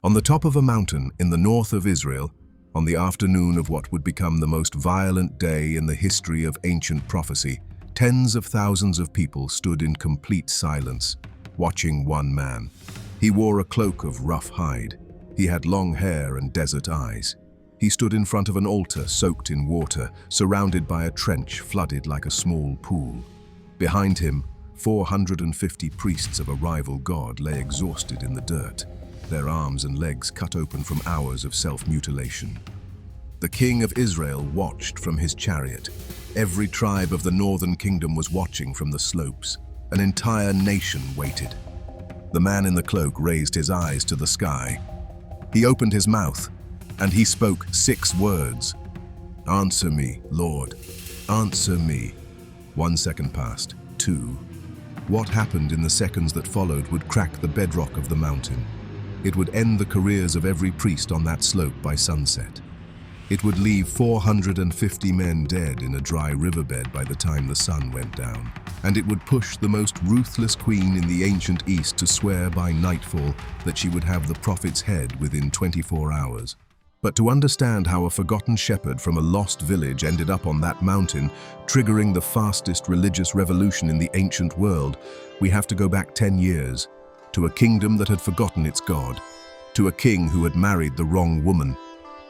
On the top of a mountain in the north of Israel, on the afternoon of what would become the most violent day in the history of ancient prophecy, tens of thousands of people stood in complete silence, watching one man. He wore a cloak of rough hide. He had long hair and desert eyes. He stood in front of an altar soaked in water, surrounded by a trench flooded like a small pool. Behind him, 450 priests of a rival god lay exhausted in the dirt, their arms and legs cut open from hours of self-mutilation. The king of Israel watched from his chariot. Every tribe of the northern kingdom was watching from the slopes. An entire nation waited. The man in the cloak raised his eyes to the sky. He opened his mouth, and he spoke 6 words. "Answer me, Lord. Answer me." 1 second passed. 2. What happened in the seconds that followed would crack the bedrock of the mountain. It would end the careers of every priest on that slope by sunset. It would leave 450 men dead in a dry riverbed by the time the sun went down. And it would push the most ruthless queen in the ancient East to swear by nightfall that she would have the prophet's head within 24 hours. But to understand how a forgotten shepherd from a lost village ended up on that mountain, triggering the fastest religious revolution in the ancient world, we have to go back 10 years, to a kingdom that had forgotten its God, to a king who had married the wrong woman,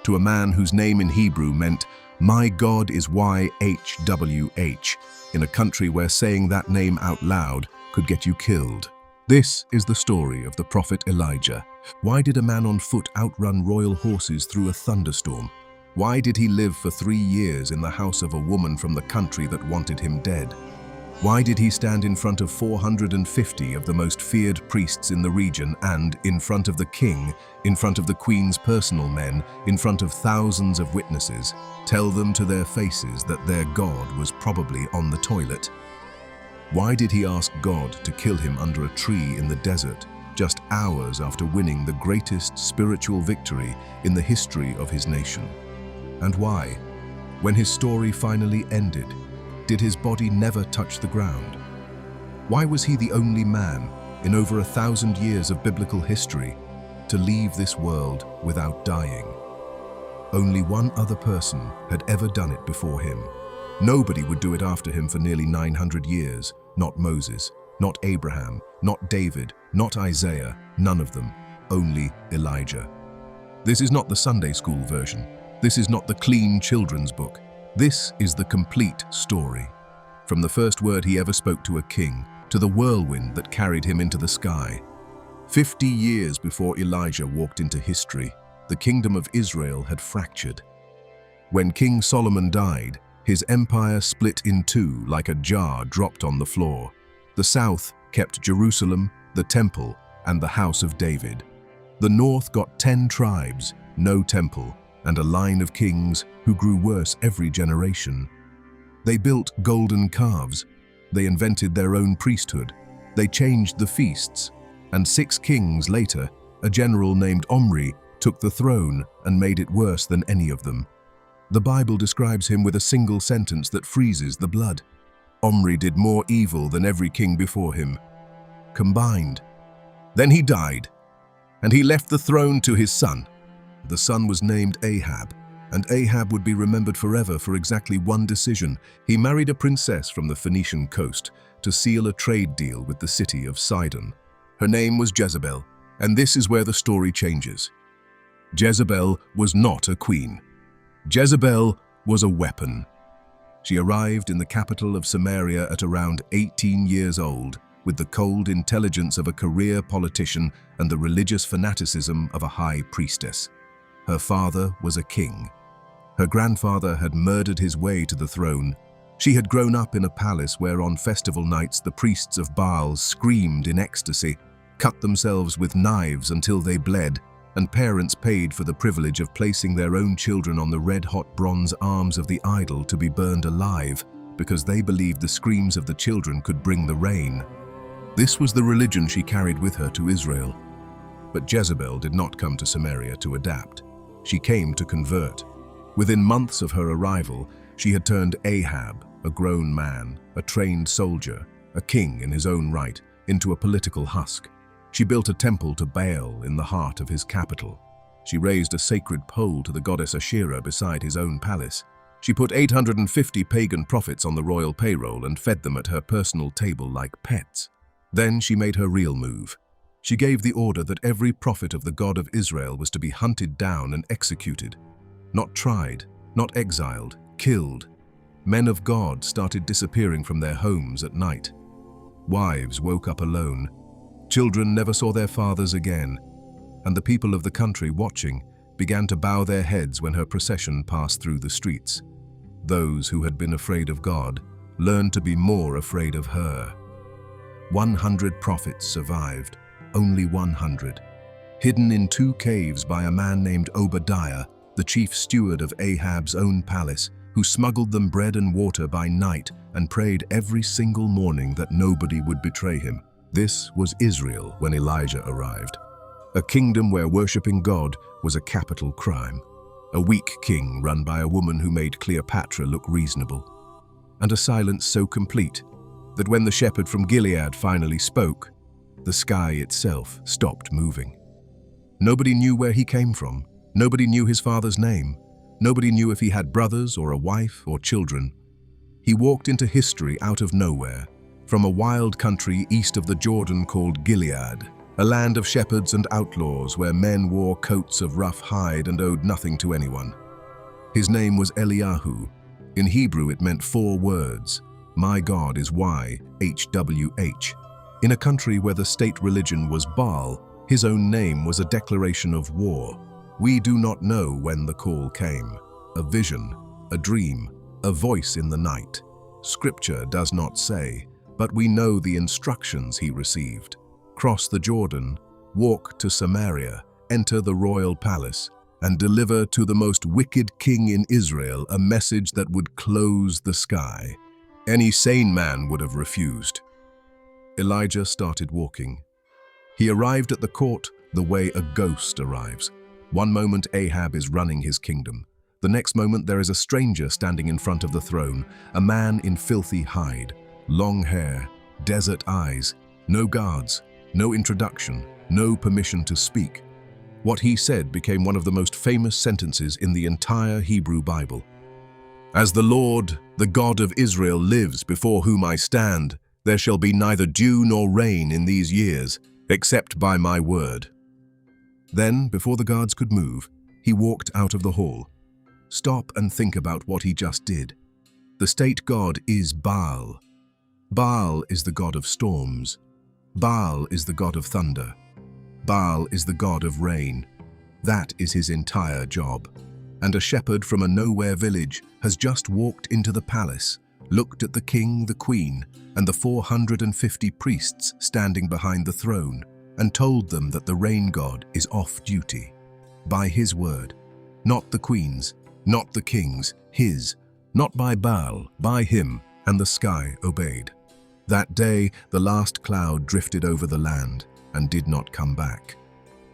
to a man whose name in Hebrew meant, "My God is YHWH," in a country where saying that name out loud could get you killed. This is the story of the prophet Elijah. Why did a man on foot outrun royal horses through a thunderstorm? Why did he live for 3 years in the house of a woman from the country that wanted him dead? Why did he stand in front of 450 of the most feared priests in the region and, in front of the king, in front of the queen's personal men, in front of thousands of witnesses, tell them to their faces that their God was probably on the toilet? Why did he ask God to kill him under a tree in the desert, just hours after winning the greatest spiritual victory in the history of his nation? And why, when his story finally ended, did his body never touch the ground? Why was he the only man in over 1,000 years of biblical history to leave this world without dying? Only one other person had ever done it before him. Nobody would do it after him for nearly 900 years. Not Moses, not Abraham, not David, not Isaiah, none of them. Only Elijah. This is not the Sunday school version. This is not the clean children's book. This is the complete story. From the first word he ever spoke to a king, to the whirlwind that carried him into the sky. 50 years before Elijah walked into history, the kingdom of Israel had fractured. When King Solomon died, his empire split in two like a jar dropped on the floor. The south kept Jerusalem, the temple, and the house of David. The north got 10 tribes, no temple, and a line of kings who grew worse every generation. They built golden calves. They invented their own priesthood. They changed the feasts. And 6 kings later, a general named Omri took the throne and made it worse than any of them. The Bible describes him with a single sentence that freezes the blood. Omri did more evil than every king before him, combined. Then he died, and he left the throne to his son. The son was named Ahab, and Ahab would be remembered forever for exactly one decision. He married a princess from the Phoenician coast to seal a trade deal with the city of Sidon. Her name was Jezebel, and this is where the story changes. Jezebel was not a queen. Jezebel was a weapon. She arrived in the capital of Samaria at around 18 years old, with the cold intelligence of a career politician and the religious fanaticism of a high priestess. Her father was a king. Her grandfather had murdered his way to the throne. She had grown up in a palace where on festival nights the priests of Baal screamed in ecstasy, cut themselves with knives until they bled, and parents paid for the privilege of placing their own children on the red-hot bronze arms of the idol to be burned alive because they believed the screams of the children could bring the rain. This was the religion she carried with her to Israel. But Jezebel did not come to Samaria to adapt. She came to convert. Within months of her arrival, she had turned Ahab, a grown man, a trained soldier, a king in his own right, into a political husk. She built a temple to Baal in the heart of his capital. She raised a sacred pole to the goddess Asherah beside his own palace. She put 850 pagan prophets on the royal payroll and fed them at her personal table like pets. Then she made her real move. She gave the order that every prophet of the God of Israel was to be hunted down and executed. Not tried, not exiled, killed. Men of God started disappearing from their homes at night. Wives woke up alone. Children never saw their fathers again. And the people of the country watching began to bow their heads when her procession passed through the streets. Those who had been afraid of God learned to be more afraid of her. 100 prophets survived, only 100. Hidden in 2 caves by a man named Obadiah, the chief steward of Ahab's own palace, who smuggled them bread and water by night and prayed every single morning that nobody would betray him. This was Israel when Elijah arrived. A kingdom where worshipping God was a capital crime. A weak king run by a woman who made Cleopatra look reasonable. And a silence so complete that when the shepherd from Gilead finally spoke, the sky itself stopped moving. Nobody knew where he came from. Nobody knew his father's name. Nobody knew if he had brothers or a wife or children. He walked into history out of nowhere, from a wild country east of the Jordan called Gilead, a land of shepherds and outlaws where men wore coats of rough hide and owed nothing to anyone. His name was Eliyahu. In Hebrew it meant 4 words. My God is YHWH. In a country where the state religion was Baal, his own name was a declaration of war. We do not know when the call came. A vision, a dream, a voice in the night. Scripture does not say, but we know the instructions he received. Cross the Jordan, walk to Samaria, enter the royal palace, and deliver to the most wicked king in Israel a message that would close the sky. Any sane man would have refused. Elijah started walking. He arrived at the court the way a ghost arrives. One moment Ahab is running his kingdom. The next moment there is a stranger standing in front of the throne, a man in filthy hide, long hair, desert eyes, no guards, no introduction, no permission to speak. What he said became one of the most famous sentences in the entire Hebrew Bible. As the Lord, the God of Israel, lives before whom I stand, there shall be neither dew nor rain in these years, except by my word. Then, before the guards could move, he walked out of the hall. Stop and think about what he just did. The state god is Baal. Baal is the god of storms. Baal is the god of thunder. Baal is the god of rain. That is his entire job. And a shepherd from a nowhere village has just walked into the palace, looked at the king, the queen, and the 450 priests standing behind the throne, and told them that the rain god is off duty. By his word. Not the queen's, not the king's, his. Not by Baal, by him, and the sky obeyed. That day, the last cloud drifted over the land and did not come back.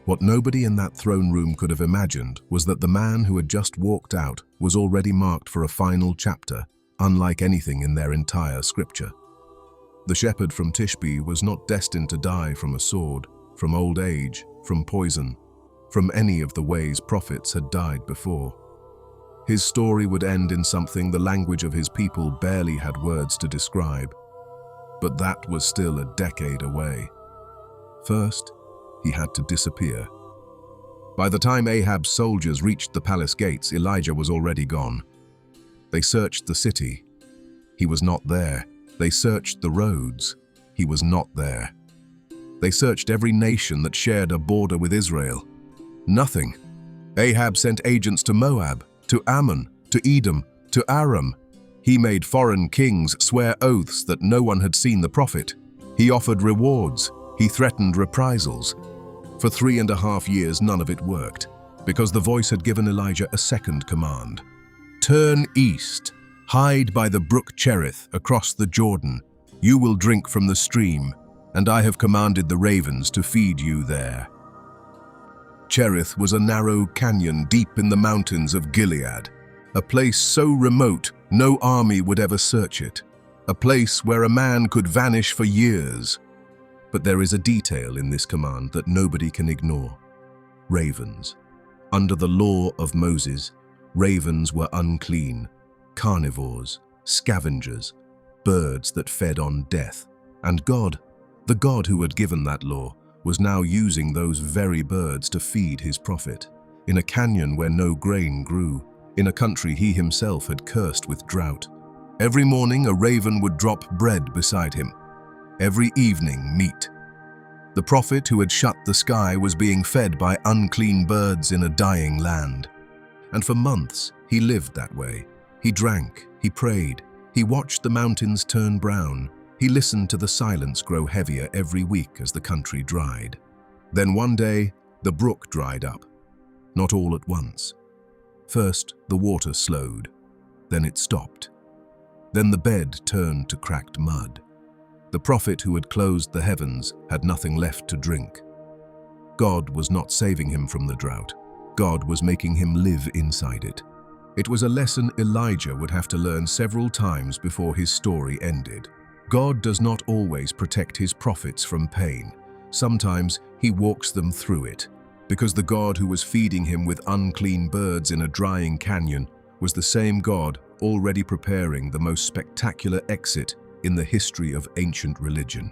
What nobody in that throne room could have imagined was that the man who had just walked out was already marked for a final chapter, unlike anything in their entire scripture. The shepherd from Tishbe was not destined to die from a sword, from old age, from poison, from any of the ways prophets had died before. His story would end in something the language of his people barely had words to describe. But that was still a decade away. First, he had to disappear. By the time Ahab's soldiers reached the palace gates, Elijah was already gone. They searched the city. He was not there. They searched the roads. He was not there. They searched every nation that shared a border with Israel. Nothing. Ahab sent agents to Moab, to Ammon, to Edom, to Aram. He made foreign kings swear oaths that no one had seen the prophet. He offered rewards. He threatened reprisals. For 3.5 years, none of it worked, because the voice had given Elijah a second command. Turn east, hide by the brook Cherith across the Jordan. You will drink from the stream, and I have commanded the ravens to feed you there. Cherith was a narrow canyon deep in the mountains of Gilead, a place so remote no army would ever search it, a place where a man could vanish for years. But there is a detail in this command that nobody can ignore. Ravens. Under the law of Moses, ravens were unclean, carnivores, scavengers, birds that fed on death. And God, the God who had given that law, was now using those very birds to feed his prophet, in a canyon where no grain grew, in a country he himself had cursed with drought. Every morning a raven would drop bread beside him. Every evening meat. The prophet who had shut the sky was being fed by unclean birds in a dying land. And for months he lived that way. He drank, he prayed, he watched the mountains turn brown. He listened to the silence grow heavier every week as the country dried. Then one day, the brook dried up. Not all at once. First, the water slowed. Then it stopped. Then the bed turned to cracked mud. The prophet who had closed the heavens had nothing left to drink. God was not saving him from the drought. God was making him live inside it. It was a lesson Elijah would have to learn several times before his story ended. God does not always protect his prophets from pain. Sometimes he walks them through it, because the God who was feeding him with unclean birds in a drying canyon was the same God already preparing the most spectacular exit in the history of ancient religion.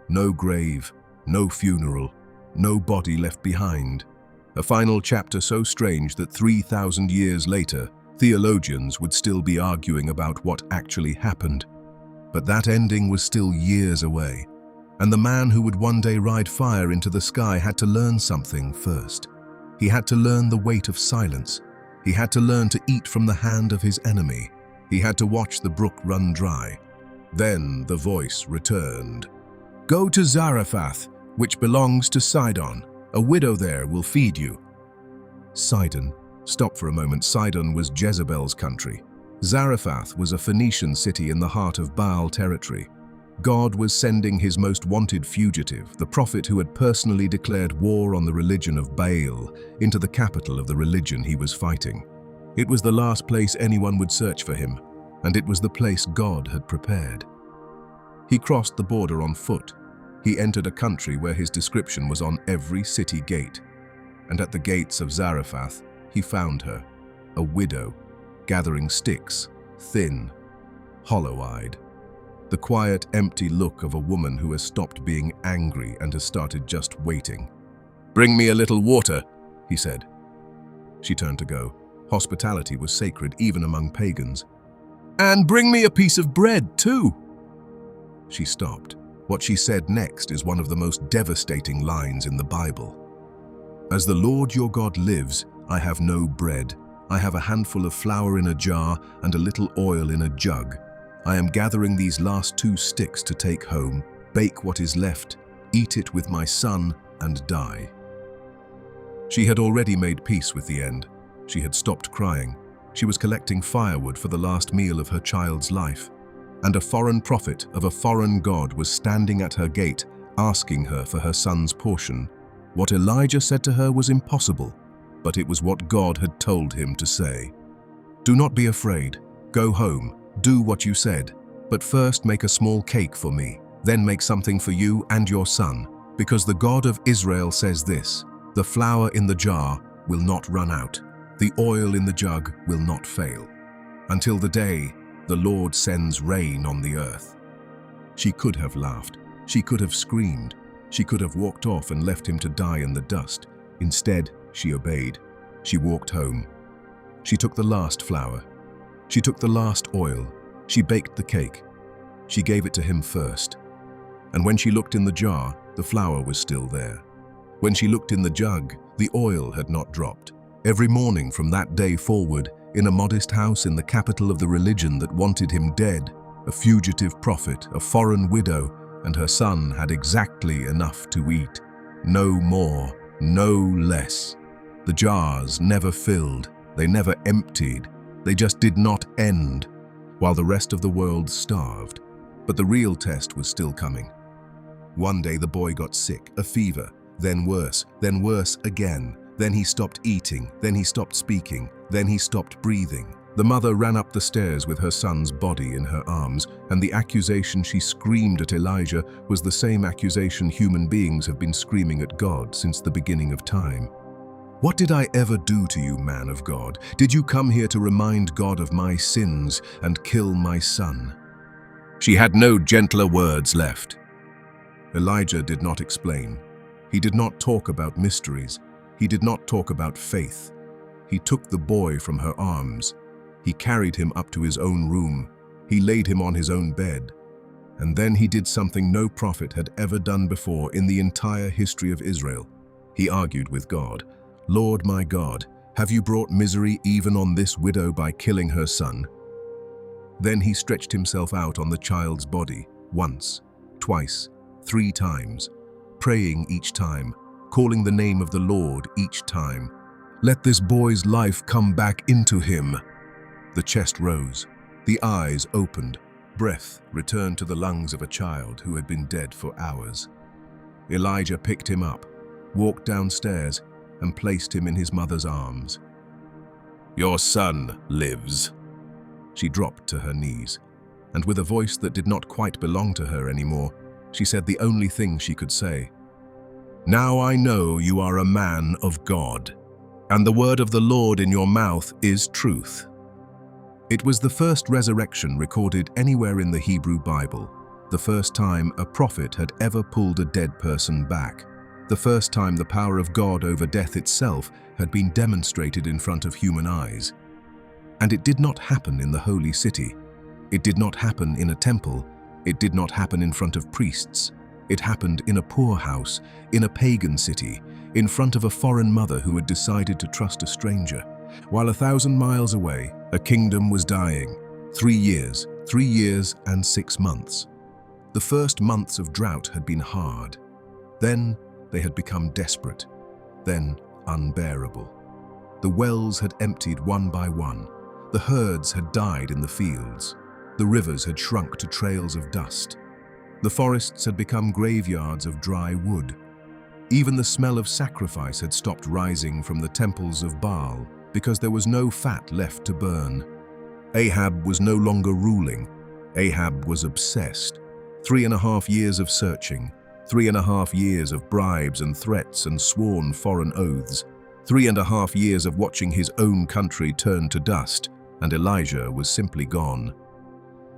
No grave, no funeral, no body left behind. A final chapter so strange that 3,000 years later, theologians would still be arguing about what actually happened. But that ending was still years away, and the man who would one day ride fire into the sky had to learn something first. He had to learn the weight of silence. He had to learn to eat from the hand of his enemy. He had to watch the brook run dry. Then the voice returned. "Go to Zarephath, which belongs to Sidon. A widow there will feed you." Sidon. Stop for a moment. Sidon was Jezebel's country. Zarephath was a Phoenician city in the heart of Baal territory. God was sending his most wanted fugitive, the prophet who had personally declared war on the religion of Baal, into the capital of the religion he was fighting. It was the last place anyone would search for him, and it was the place God had prepared. He crossed the border on foot. He entered a country where his description was on every city gate. And at the gates of Zarephath, he found her, a widow, gathering sticks, thin, hollow-eyed. The quiet, empty look of a woman who has stopped being angry and has started just waiting. "Bring me a little water," he said. She turned to go. Hospitality was sacred even among pagans. "And bring me a piece of bread, too." She stopped. What she said next is one of the most devastating lines in the Bible. "As the Lord your God lives, I have no bread. I have a handful of flour in a jar and a little oil in a jug. I am gathering these last 2 sticks to take home, bake what is left, eat it with my son, and die." She had already made peace with the end. She had stopped crying. She was collecting firewood for the last meal of her child's life. And a foreign prophet of a foreign god was standing at her gate, asking her for her son's portion. What Elijah said to her was impossible, but it was what God had told him to say. "Do not be afraid. Go home. Do what you said. But first make a small cake for me. Then make something for you and your son. Because the God of Israel says this, the flour in the jar will not run out. The oil in the jug will not fail. Until the day the Lord sends rain on the earth." She could have laughed. She could have screamed. She could have walked off and left him to die in the dust. Instead, she obeyed. She walked home. She took the last flour. She took the last oil. She baked the cake. She gave it to him first. And when she looked in the jar, the flour was still there. When she looked in the jug, the oil had not dropped. Every morning from that day forward, in a modest house in the capital of the religion that wanted him dead, a fugitive prophet, a foreign widow, and her son had exactly enough to eat. No more, no less. The jars never filled, they never emptied, they just did not end, while the rest of the world starved. But the real test was still coming. One day the boy got sick, a fever, then worse again. Then he stopped eating, then he stopped speaking, then he stopped breathing. The mother ran up the stairs with her son's body in her arms, and the accusation she screamed at Elijah was the same accusation human beings have been screaming at God since the beginning of time. "What did I ever do to you, man of God? Did you come here to remind God of my sins and kill my son?" She had no gentler words left. Elijah did not explain. He did not talk about mysteries. He did not talk about faith. He took the boy from her arms. He carried him up to his own room. He laid him on his own bed. And then he did something no prophet had ever done before in the entire history of Israel. He argued with God. "Lord my God, have you brought misery even on this widow by killing her son?" Then he stretched himself out on the child's body, once, twice, 3 times, praying each time, calling the name of the Lord each time. "Let this boy's life come back into him." The chest rose, the eyes opened, breath returned to the lungs of a child who had been dead for hours. Elijah picked him up, walked downstairs, and placed him in his mother's arms. "Your son lives." She dropped to her knees, and with a voice that did not quite belong to her anymore, she said the only thing she could say. "Now I know you are a man of God, and the word of the Lord in your mouth is truth." It was the first resurrection recorded anywhere in the Hebrew Bible, the first time a prophet had ever pulled a dead person back, the first time the power of God over death itself had been demonstrated in front of human eyes. And it did not happen in the holy city. It did not happen in a temple. It did not happen in front of priests. It happened in a poor house, in a pagan city, in front of a foreign mother who had decided to trust a stranger. While 1,000 miles away, a kingdom was dying. 3 years and 6 months. The first months of drought had been hard. Then they had become desperate, then unbearable. The wells had emptied one by one. The herds had died in the fields. The rivers had shrunk to trails of dust. The forests had become graveyards of dry wood. Even the smell of sacrifice had stopped rising from the temples of Baal because there was no fat left to burn. Ahab was no longer ruling. Ahab was obsessed. 3.5 years of searching, 3.5 years of bribes and threats and sworn foreign oaths, 3.5 years of watching his own country turn to dust, and Elijah was simply gone.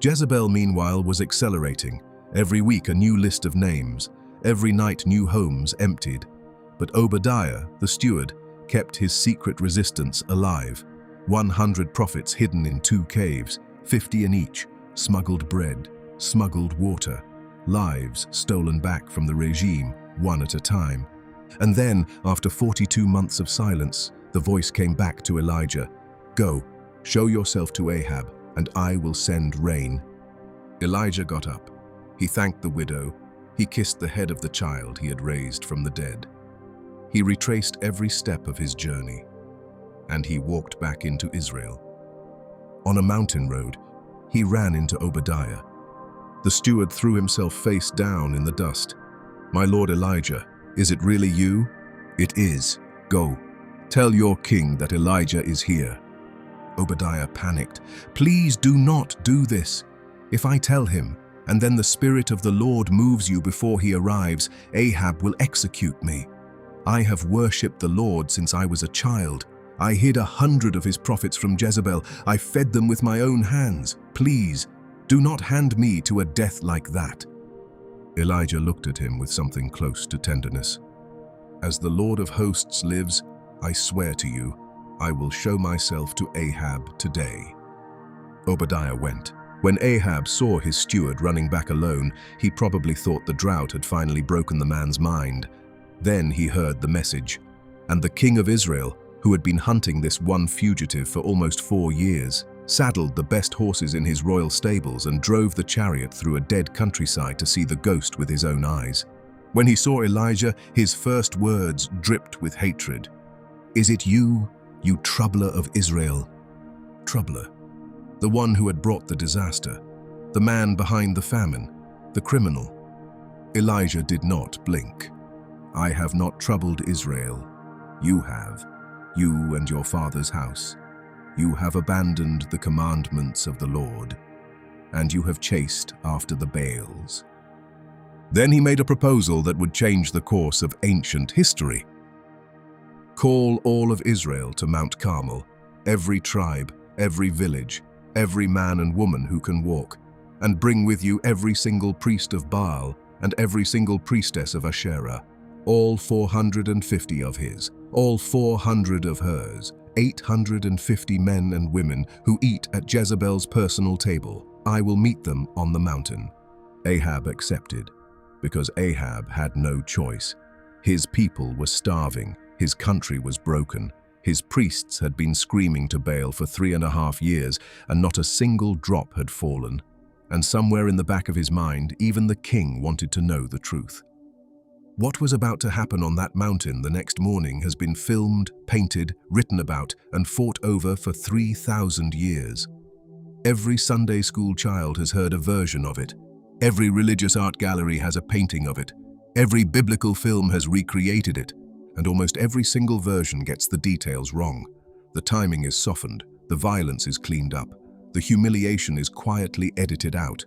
Jezebel, meanwhile, was accelerating. Every week a new list of names, every night new homes emptied. But Obadiah, the steward, kept his secret resistance alive. 100 prophets hidden in 2 caves, 50 in each, smuggled bread, smuggled water, lives stolen back from the regime, one at a time. And then, after 42 months of silence, the voice came back to Elijah. "Go, show yourself to Ahab, and I will send rain." Elijah got up. He thanked the widow. He kissed the head of the child he had raised from the dead. He retraced every step of his journey, and he walked back into Israel. On a mountain road, he ran into Obadiah. The steward threw himself face down in the dust. "My lord Elijah, is it really you?" "It is. Go. Tell your king that Elijah is here." Obadiah panicked. "Please do not do this. If I tell him, and then the Spirit of the Lord moves you before he arrives, Ahab will execute me. I have worshipped the Lord since I was a child. I hid 100 of his prophets from Jezebel. I fed them with my own hands. Please, do not hand me to a death like that." Elijah looked at him with something close to tenderness. "As the Lord of hosts lives, I swear to you, I will show myself to Ahab today." Obadiah went. When Ahab saw his steward running back alone, he probably thought the drought had finally broken the man's mind. Then he heard the message, and the king of Israel, who had been hunting this one fugitive for almost 4 years, saddled the best horses in his royal stables and drove the chariot through a dead countryside to see the ghost with his own eyes. When he saw Elijah, his first words dripped with hatred. "Is it you, you troubler of Israel?" Troubler. The one who had brought the disaster. The man behind the famine. The criminal. Elijah did not blink. "I have not troubled Israel. You have. You and your father's house. You have abandoned the commandments of the Lord, and you have chased after the Baals." Then he made a proposal that would change the course of ancient history. "Call all of Israel to Mount Carmel, every tribe, every village, every man and woman who can walk, and bring with you every single priest of Baal and every single priestess of Asherah, all 450 of his, all 400 of hers, 850 men and women who eat at Jezebel's personal table. I will meet them on the mountain." Ahab accepted, because Ahab had no choice. His people were starving, his country was broken, his priests had been screaming to Baal for 3.5 years, and not a single drop had fallen. And somewhere in the back of his mind, even the king wanted to know the truth. What was about to happen on that mountain the next morning has been filmed, painted, written about, and fought over for 3,000 years. Every Sunday school child has heard a version of it. Every religious art gallery has a painting of it. Every biblical film has recreated it. And almost every single version gets the details wrong. The timing is softened, the violence is cleaned up, the humiliation is quietly edited out.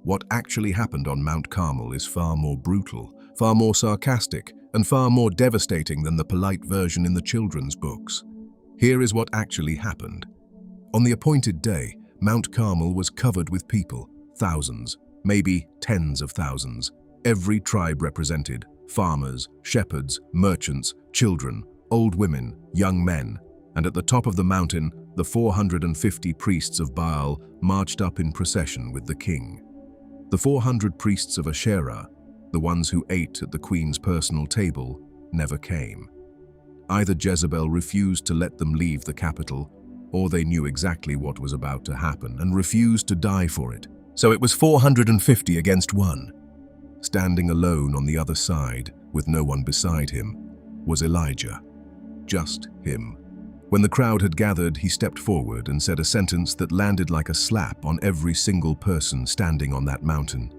What actually happened on Mount Carmel is far more brutal, far more sarcastic, and far more devastating than the polite version in the children's books. Here is what actually happened. On the appointed day, Mount Carmel was covered with people, thousands, maybe tens of thousands, every tribe represented, farmers, shepherds, merchants, children, old women, young men, and at the top of the mountain, the 450 priests of Baal marched up in procession with the king. The 400 priests of Asherah, the ones who ate at the queen's personal table, never came. Either Jezebel refused to let them leave the capital, or they knew exactly what was about to happen and refused to die for it. So it was 450 against 1. Standing alone on the other side, with no one beside him, was Elijah. Just him. When the crowd had gathered, he stepped forward and said a sentence that landed like a slap on every single person standing on that mountain.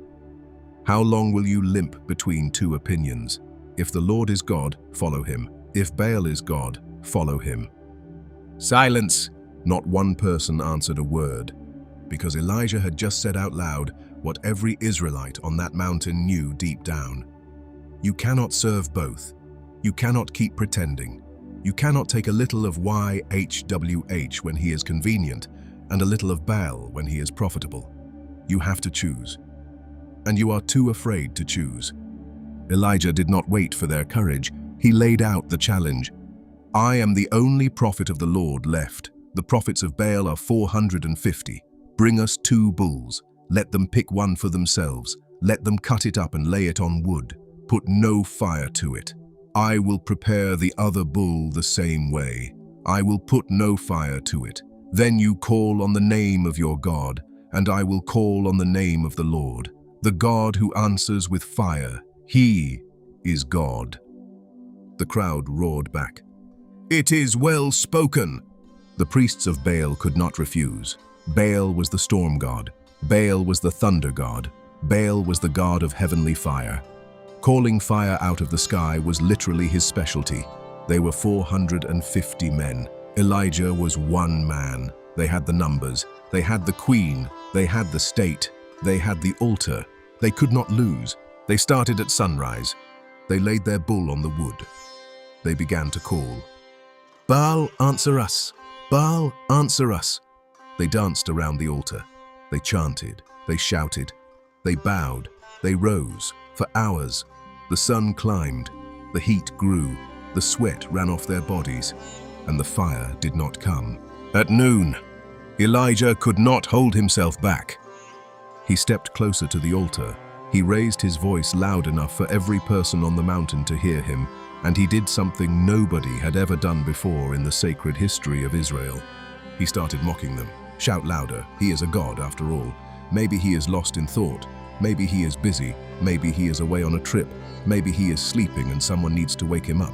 "How long will you limp between two opinions? If the Lord is God, follow him. If Baal is God, follow him." Silence! Not one person answered a word, because Elijah had just said out loud what every Israelite on that mountain knew deep down. You cannot serve both. You cannot keep pretending. You cannot take a little of YHWH when he is convenient and a little of Baal when he is profitable. You have to choose. And you are too afraid to choose. Elijah did not wait for their courage. He laid out the challenge. "I am the only prophet of the Lord left. The prophets of Baal are 450. Bring us 2 bulls. Let them pick one for themselves. Let them cut it up and lay it on wood. Put no fire to it. I will prepare the other bull the same way. I will put no fire to it. Then you call on the name of your God, and I will call on the name of the Lord, the God who answers with fire. He is God." The crowd roared back, "It is well spoken." The priests of Baal could not refuse. Baal was the storm god. Baal was the thunder god. Baal was the god of heavenly fire. Calling fire out of the sky was literally his specialty. They were 450 men. Elijah was one man. They had the numbers. They had the queen. They had the state. They had the altar. They could not lose. They started at sunrise. They laid their bull on the wood. They began to call, "Baal, answer us! Baal, answer us!" They danced around the altar. They chanted. They shouted. They bowed. They rose. For hours, the sun climbed. The heat grew. The sweat ran off their bodies. And the fire did not come. At noon, Elijah could not hold himself back. He stepped closer to the altar. He raised his voice loud enough for every person on the mountain to hear him, and he did something nobody had ever done before in the sacred history of Israel. He started mocking them. "Shout louder, he is a god after all. Maybe he is lost in thought. Maybe he is busy. Maybe he is away on a trip. Maybe he is sleeping and someone needs to wake him up."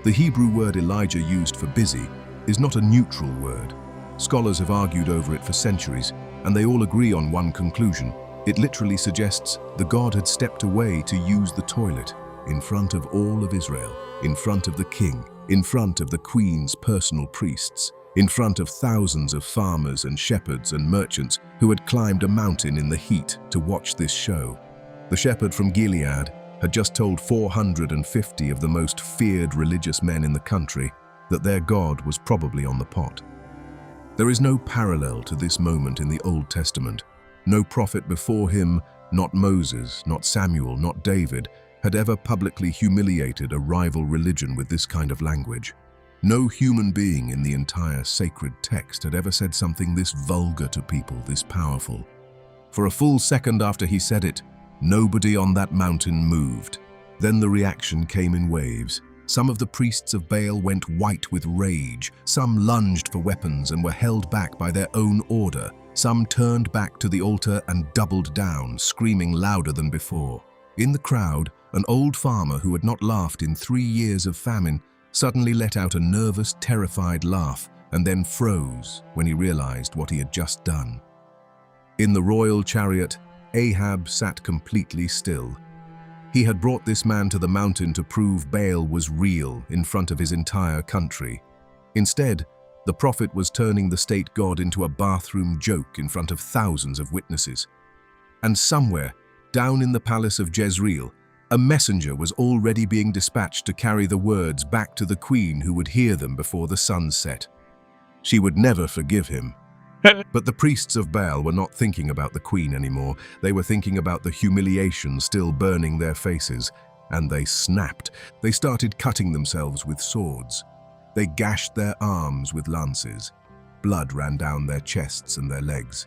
The Hebrew word Elijah used for busy is not a neutral word. Scholars have argued over it for centuries, and they all agree on one conclusion. It literally suggests the god had stepped away to use the toilet in front of all of Israel, in front of the king, in front of the queen's personal priests. in front of thousands of farmers and shepherds and merchants who had climbed a mountain in the heat to watch this show. The shepherd from Gilead had just told 450 of the most feared religious men in the country that their God was probably on the pot. There is no parallel to this moment in the Old Testament. No prophet before him, not Moses, not Samuel, not David, had ever publicly humiliated a rival religion with this kind of language. No human being in the entire sacred text had ever said something this vulgar to people, this powerful. For a full second after he said it, nobody on that mountain moved. Then the reaction came in waves. Some of the priests of Baal went white with rage. Some lunged for weapons and were held back by their own order. Some turned back to the altar and doubled down, screaming louder than before. In the crowd, an old farmer who had not laughed in 3 years of famine suddenly let out a nervous, terrified laugh and then froze when he realized what he had just done. In the royal chariot, Ahab sat completely still. He had brought this man to the mountain to prove Baal was real in front of his entire country. Instead, the prophet was turning the state god into a bathroom joke in front of thousands of witnesses. And somewhere, down in the palace of Jezreel, a messenger was already being dispatched to carry the words back to the queen who would hear them before the sun set. She would never forgive him. But the priests of Baal were not thinking about the queen anymore. They were thinking about the humiliation still burning their faces, and they snapped. They started cutting themselves with swords. They gashed their arms with lances. Blood ran down their chests and their legs.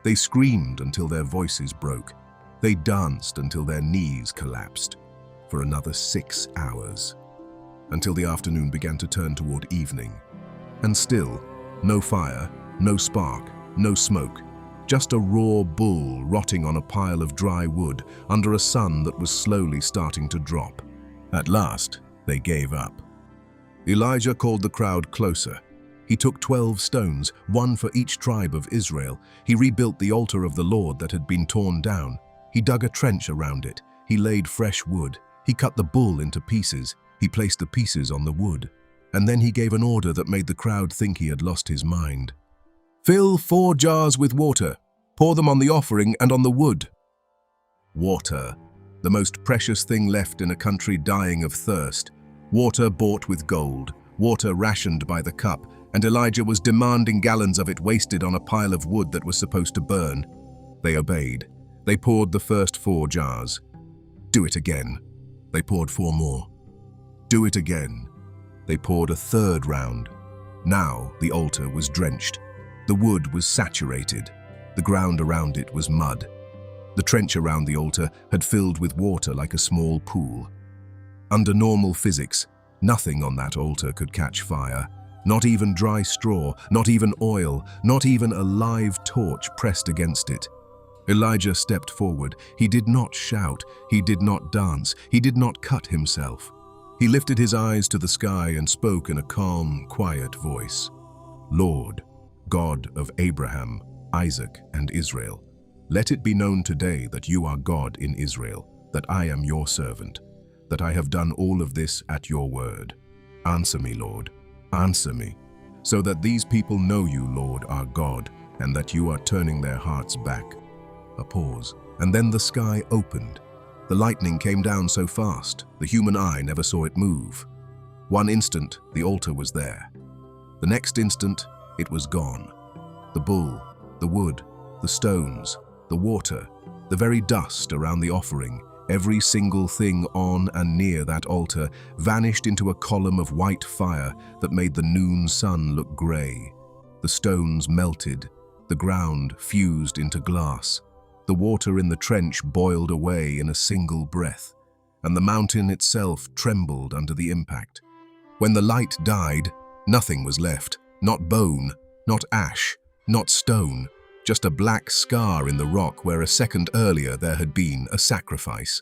They screamed until their voices broke. They danced until their knees collapsed. For another 6 hours. Until the afternoon began to turn toward evening. And still, no fire, no spark, no smoke, just a raw bull rotting on a pile of dry wood under a sun that was slowly starting to drop. At last, they gave up. Elijah called the crowd closer. He took 12 stones, one for each tribe of Israel. He rebuilt the altar of the Lord that had been torn down. He dug a trench around it. He laid fresh wood. He cut the bull into pieces. He placed the pieces on the wood. And then he gave an order that made the crowd think he had lost his mind. "Fill 4 jars with water. Pour them on the offering and on the wood." Water, the most precious thing left in a country dying of thirst. Water bought with gold, water rationed by the cup, and Elijah was demanding gallons of it wasted on a pile of wood that was supposed to burn. They obeyed. They poured the first 4 jars. "Do it again." They poured 4 more. "Do it again." They poured a 3rd round. Now the altar was drenched. The wood was saturated. The ground around it was mud. The trench around the altar had filled with water like a small pool. Under normal physics, nothing on that altar could catch fire. Not even dry straw, not even oil, not even a live torch pressed against it. Elijah stepped forward. He did not shout. He did not dance. He did not cut himself. He lifted his eyes to the sky and spoke in a calm, quiet voice. "Lord, God of Abraham, Isaac, and Israel, let it be known today that you are God in Israel, that I am your servant, that I have done all of this at your word. Answer me, Lord, answer me, so that these people know you, Lord, are God, and that you are turning their hearts back." A pause, and then the sky opened. The lightning came down so fast, the human eye never saw it move. One instant, the altar was there. The next instant, it was gone. The bull, the wood, the stones, the water, the very dust around the offering, every single thing on and near that altar vanished into a column of white fire that made the noon sun look grey. The stones melted, the ground fused into glass. The water in the trench boiled away in a single breath, and the mountain itself trembled under the impact. When the light died, nothing was left, not bone, not ash, not stone, just a black scar in the rock where a second earlier there had been a sacrifice.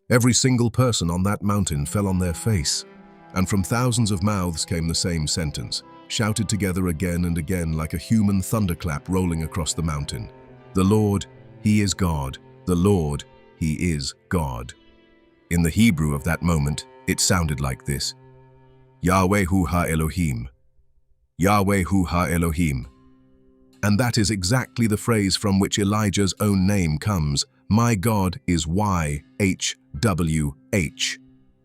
Every single person on that mountain fell on their face, and from thousands of mouths came the same sentence, shouted together again and again like a human thunderclap rolling across the mountain. "The Lord, He is God. The Lord, He is God." In the Hebrew of that moment, it sounded like this: Yahweh hu ha Elohim. Yahweh Hu Ha Elohim. And that is exactly the phrase from which Elijah's own name comes. My God is YHWH.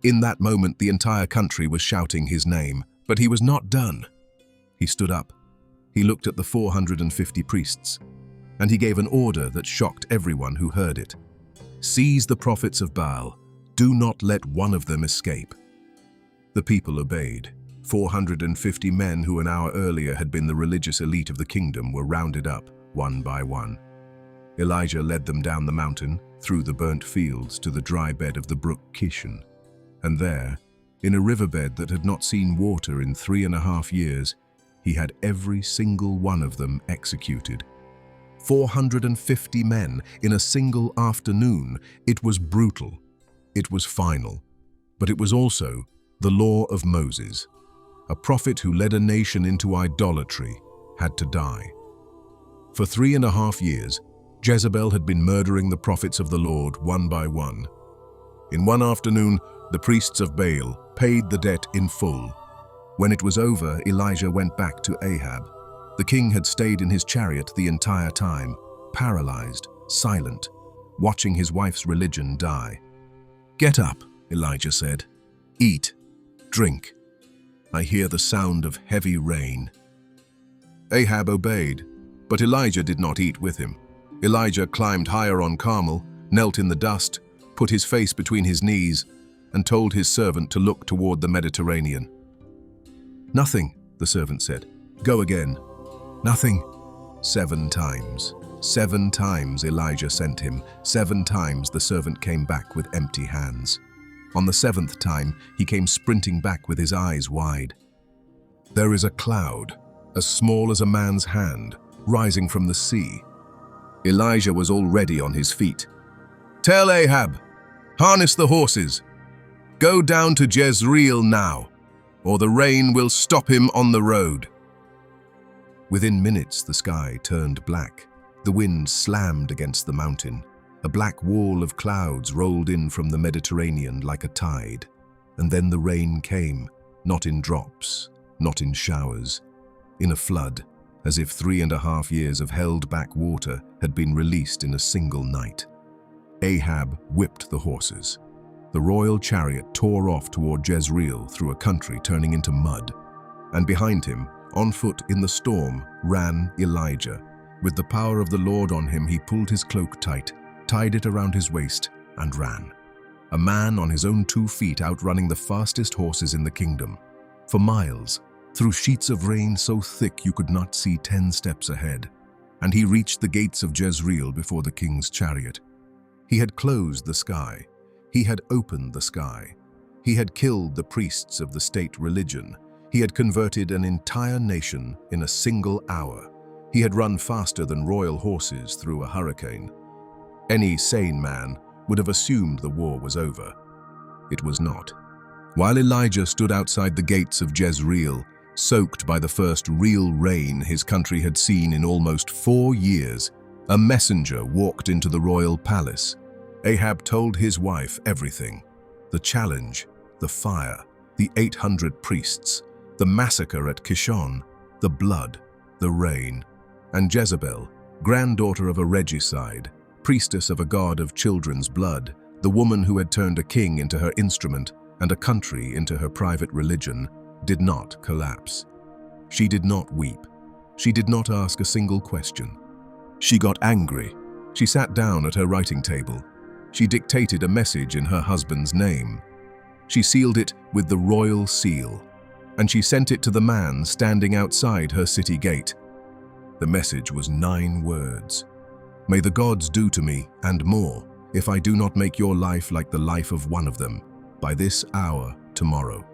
In that moment, the entire country was shouting his name, but he was not done. He stood up. He looked at the 450 priests, and he gave an order that shocked everyone who heard it. Seize the prophets of Baal. Do not let one of them escape. The people obeyed. 450 men who an hour earlier had been the religious elite of the kingdom were rounded up, one by one. Elijah led them down the mountain, through the burnt fields to the dry bed of the brook Kishon. And there, in a riverbed that had not seen water in 3.5 years, he had every single one of them executed. 450 men in a single afternoon. It was brutal. It was final. But it was also the law of Moses. A prophet who led a nation into idolatry had to die. For 3.5 years, Jezebel had been murdering the prophets of the Lord one by one. In one afternoon, the priests of Baal paid the debt in full. When it was over, Elijah went back to Ahab. The king had stayed in his chariot the entire time, paralyzed, silent, watching his wife's religion die. "Get up," Elijah said. "Eat, drink. I hear the sound of heavy rain." Ahab obeyed, but Elijah did not eat with him. Elijah climbed higher on Carmel, knelt in the dust, put his face between his knees, and told his servant to look toward the Mediterranean. "Nothing," the servant said. "Go again." "Nothing." 7 times. 7 times Elijah sent him. 7 times the servant came back with empty hands. On the 7th time, he came sprinting back with his eyes wide. There is a cloud, as small as a man's hand, rising from the sea. Elijah was already on his feet. "Tell Ahab, harness the horses. Go down to Jezreel now, or the rain will stop him on the road." Within minutes, the sky turned black. The wind slammed against the mountain. A black wall of clouds rolled in from the Mediterranean like a tide. And then the rain came, not in drops, not in showers, in a flood, as if 3.5 years of held-back water had been released in a single night. Ahab whipped the horses. The royal chariot tore off toward Jezreel through a country turning into mud. And behind him, on foot in the storm, ran Elijah. With the power of the Lord on him, he pulled his cloak tight, tied it around his waist, and ran. A man on his own 2 feet outrunning the fastest horses in the kingdom. For miles, through sheets of rain so thick you could not see 10 steps ahead. And he reached the gates of Jezreel before the king's chariot. He had closed the sky. He had opened the sky. He had killed the priests of the state religion. He had converted an entire nation in a single hour. He had run faster than royal horses through a hurricane. Any sane man would have assumed the war was over. It was not. While Elijah stood outside the gates of Jezreel, soaked by the first real rain his country had seen in almost 4 years, a messenger walked into the royal palace. Ahab told his wife everything: the challenge, the fire, the 800 priests, the massacre at Kishon, the blood, the rain, and Jezebel, granddaughter of a regicide, priestess of a god of children's blood, the woman who had turned a king into her instrument and a country into her private religion, did not collapse. She did not weep. She did not ask a single question. She got angry. She sat down at her writing table. She dictated a message in her husband's name. She sealed it with the royal seal, and she sent it to the man standing outside her city gate. The message was 9 words. "May the gods do to me, and more, if I do not make your life like the life of one of them, by this hour tomorrow."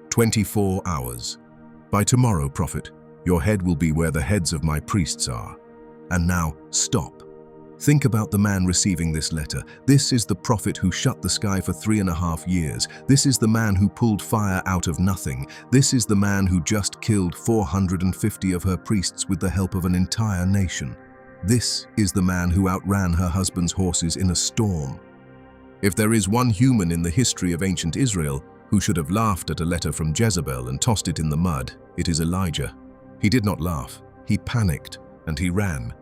24 hours. By tomorrow, prophet, your head will be where the heads of my priests are. And now, stop. Think about the man receiving this letter. This is the prophet who shut the sky for 3.5 years. This is the man who pulled fire out of nothing. This is the man who just killed 450 of her priests with the help of an entire nation. This is the man who outran her husband's horses in a storm. If there is one human in the history of ancient Israel who should have laughed at a letter from Jezebel and tossed it in the mud, it is Elijah. He did not laugh. He panicked, and he ran.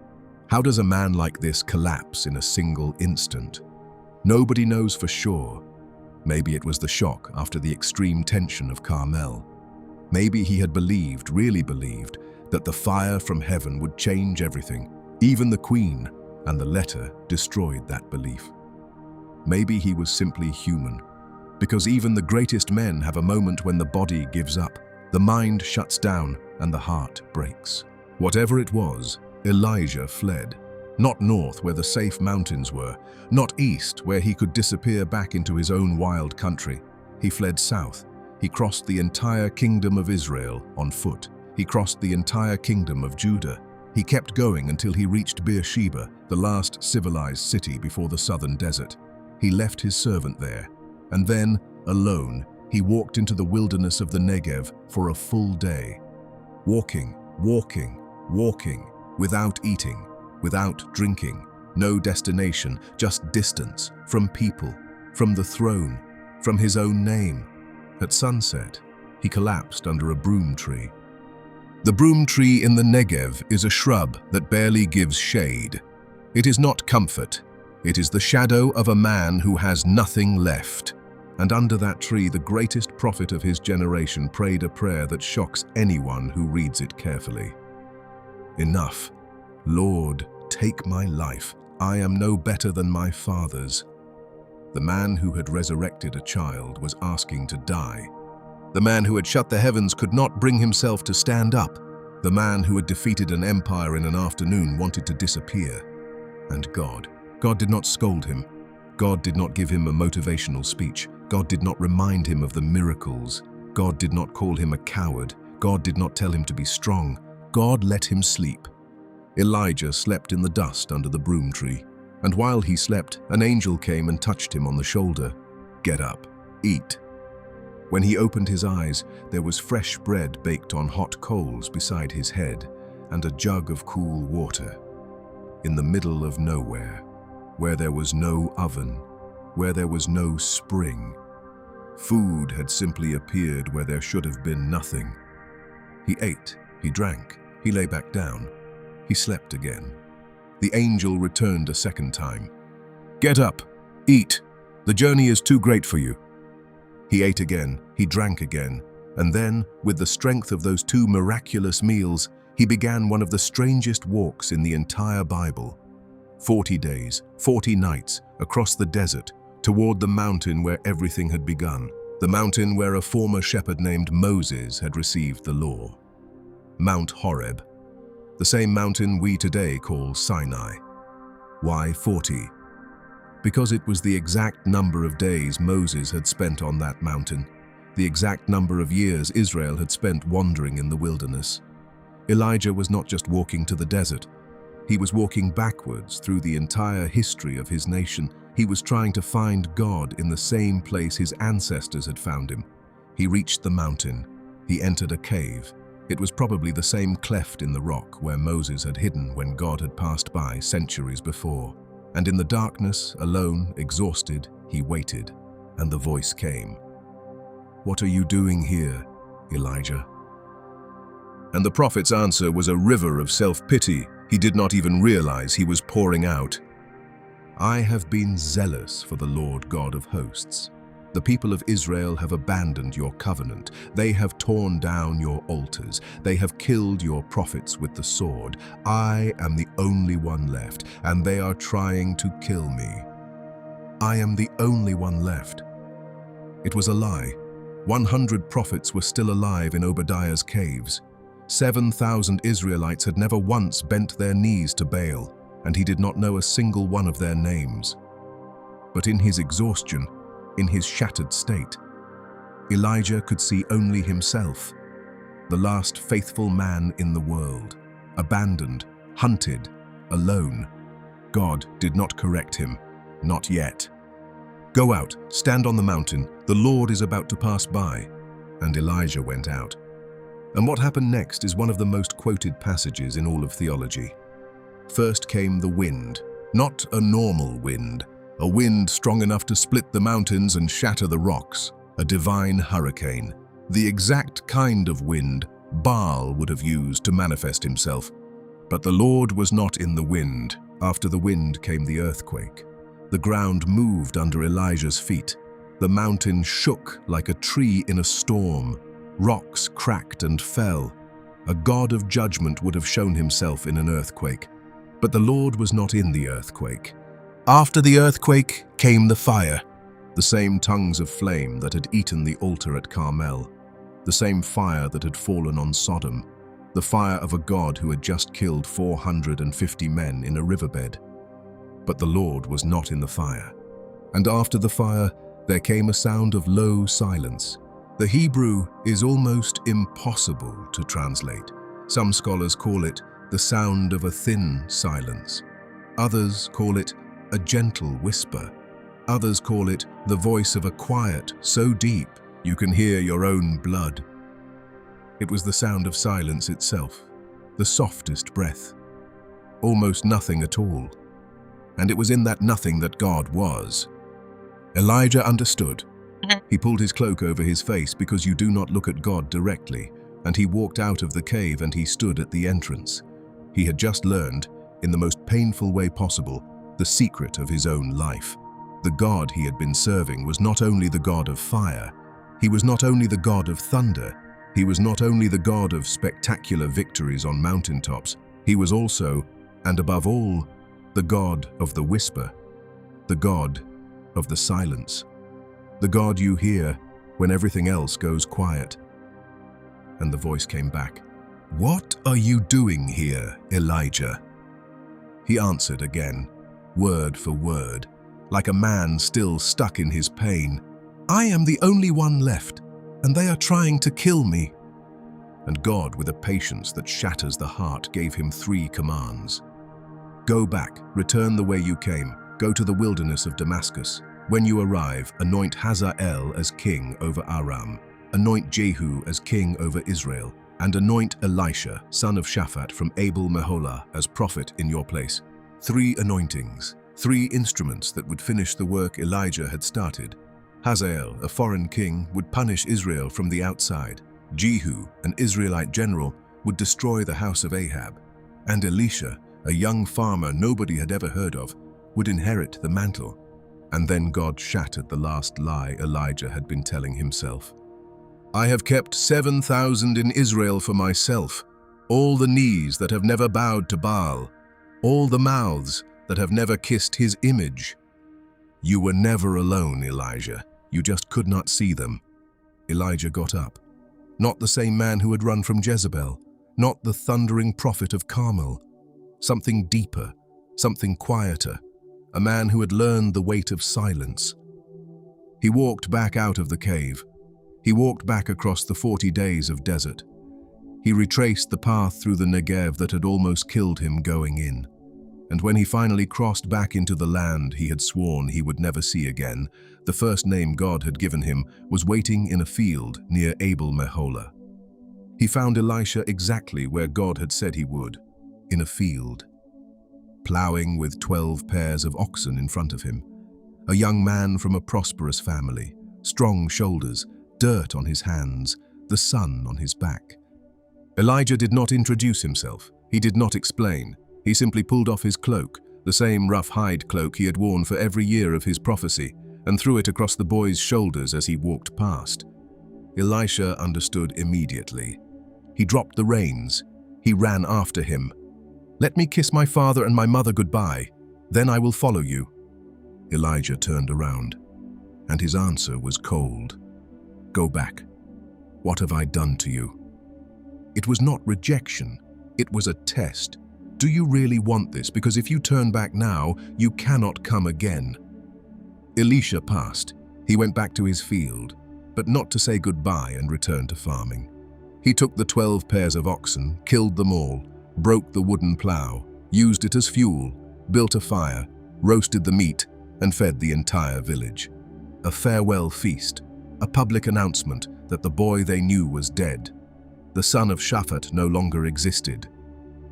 How does a man like this collapse in a single instant? Nobody knows for sure. Maybe it was the shock after the extreme tension of Carmel. Maybe he had believed, really believed, that the fire from heaven would change everything, even the queen, and the letter destroyed that belief. Maybe he was simply human, because even the greatest men have a moment when the body gives up, the mind shuts down, and the heart breaks. Whatever it was, Elijah fled. Not north where the safe mountains were, not east where he could disappear back into his own wild country. He fled south. He crossed the entire kingdom of Israel on foot. He crossed the entire kingdom of Judah. He kept going until he reached Beersheba, the last civilized city before the southern desert. He left his servant there, and then, alone, he walked into the wilderness of the Negev for a full day. Walking, walking, walking, without eating, without drinking, no destination, just distance, from people, from the throne, from his own name. At sunset, he collapsed under a broom tree. The broom tree in the Negev is a shrub that barely gives shade. It is not comfort. It is the shadow of a man who has nothing left. And under that tree, the greatest prophet of his generation prayed a prayer that shocks anyone who reads it carefully. Enough. Lord, take my life. I am no better than my fathers. The man who had resurrected a child was asking to die. The man who had shut the heavens could not bring himself to stand up. The man who had defeated an empire in an afternoon wanted to disappear. And God did not scold him. God did not give him a motivational speech. God did not remind him of the miracles. God did not call him a coward. God did not tell him to be strong. God let him sleep. Elijah slept in the dust under the broom tree, and while he slept, an angel came and touched him on the shoulder. Get up, eat. When he opened his eyes, there was fresh bread baked on hot coals beside his head, and a jug of cool water. In the middle of nowhere, where there was no oven, where there was no spring. Food had simply appeared where there should have been nothing. He ate, he drank, he lay back down. He slept again. The angel returned a second time. Get up, eat. The journey is too great for you. He ate again, he drank again, and then, with the strength of those two miraculous meals, he began one of the strangest walks in the entire Bible. 40 days, 40 nights, across the desert, toward the mountain where everything had begun, the mountain where a former shepherd named Moses had received the law. Mount Horeb, the same mountain we today call Sinai. Why 40? Because it was the exact number of days Moses had spent on that mountain, the exact number of years Israel had spent wandering in the wilderness. Elijah was not just walking to the desert. He was walking backwards through the entire history of his nation. He was trying to find God in the same place his ancestors had found him. He reached the mountain. He entered a cave. It was probably the same cleft in the rock where Moses had hidden when God had passed by centuries before. And in the darkness, alone, exhausted, he waited, and the voice came. What are you doing here, Elijah? And the prophet's answer was a river of self-pity. He did not even realize he was pouring out. I have been zealous for the Lord God of hosts. The people of Israel have abandoned your covenant. They have torn down your altars. They have killed your prophets with the sword. I am the only one left, and they are trying to kill me. I am the only one left. It was a lie. 100 prophets were still alive in Obadiah's caves. 7,000 Israelites had never once bent their knees to Baal, and he did not know a single one of their names. But in his exhaustion, in his shattered state, Elijah could see only himself, the last faithful man in the world, abandoned, hunted, alone. God did not correct him, not yet. Go out, stand on the mountain, the Lord is about to pass by. And Elijah went out. And what happened next is one of the most quoted passages in all of theology. First came the wind, not a normal wind, a wind strong enough to split the mountains and shatter the rocks, a divine hurricane, the exact kind of wind Baal would have used to manifest himself. But the Lord was not in the wind. After the wind came the earthquake. The ground moved under Elijah's feet. The mountain shook like a tree in a storm. Rocks cracked and fell. A God of judgment would have shown himself in an earthquake. But the Lord was not in the earthquake. After the earthquake came the fire, the same tongues of flame that had eaten the altar at Carmel, the same fire that had fallen on Sodom, the fire of a God who had just killed 450 men in a riverbed. But the Lord was not in the fire. And after the fire, there came a sound of low silence. The Hebrew is almost impossible to translate. Some scholars call it the sound of a thin silence. Others call it a gentle whisper. Others call it the voice of a quiet so deep you can hear your own blood. It was the sound of silence itself, the softest breath, almost nothing at all. And it was in that nothing that God was. Elijah understood. He pulled his cloak over his face because you do not look at God directly, and he walked out of the cave and he stood at the entrance. He had just learned, in the most painful way possible, the secret of his own life. The God he had been serving was not only the God of fire, he was not only the God of thunder, he was not only the God of spectacular victories on mountaintops, he was also, and above all, the God of the whisper, the God of the silence, the God you hear when everything else goes quiet. And the voice came back, "What are you doing here, Elijah?" He answered again, word for word, like a man still stuck in his pain, "I am the only one left, and they are trying to kill me." And God, with a patience that shatters the heart, gave him 3 commands. Go back, return the way you came, go to the wilderness of Damascus. When you arrive, anoint Hazael as king over Aram, anoint Jehu as king over Israel, and anoint Elisha, son of Shaphat from Abel-Meholah, as prophet in your place. 3 anointings, 3 instruments that would finish the work Elijah had started. Hazael, a foreign king, would punish Israel from the outside. Jehu, an Israelite general, would destroy the house of Ahab. And Elisha, a young farmer nobody had ever heard of, would inherit the mantle. And then God shattered the last lie Elijah had been telling himself. "I have kept 7,000 in Israel for myself, all the knees that have never bowed to Baal, all the mouths that have never kissed his image." You were never alone, Elijah. You just could not see them. Elijah got up. Not the same man who had run from Jezebel, not the thundering prophet of Carmel. Something deeper, something quieter, a man who had learned the weight of silence. He walked back out of the cave. He walked back across the 40 days of desert. He retraced the path through the Negev that had almost killed him going in. And when he finally crossed back into the land he had sworn he would never see again, the first name God had given him was waiting in a field near Abel-Meholah. He found Elisha exactly where God had said he would, in a field, plowing with 12 pairs of oxen in front of him. A young man from a prosperous family, strong shoulders, dirt on his hands, the sun on his back. Elijah did not introduce himself. He did not explain. He simply pulled off his cloak, the same rough hide cloak he had worn for every year of his prophecy, and threw it across the boy's shoulders as he walked past. Elisha understood immediately. He dropped the reins. He ran after him. "Let me kiss my father and my mother goodbye, then I will follow you." Elijah turned around, and his answer was cold. "Go back. What have I done to you?" It was not rejection. It was a test. Do you really want this? Because if you turn back now, you cannot come again. Elisha passed. He went back to his field, but not to say goodbye and return to farming. He took the 12 pairs of oxen, killed them all, broke the wooden plow, used it as fuel, built a fire, roasted the meat, and fed the entire village. A farewell feast, a public announcement that the boy they knew was dead. The son of Shaphat no longer existed.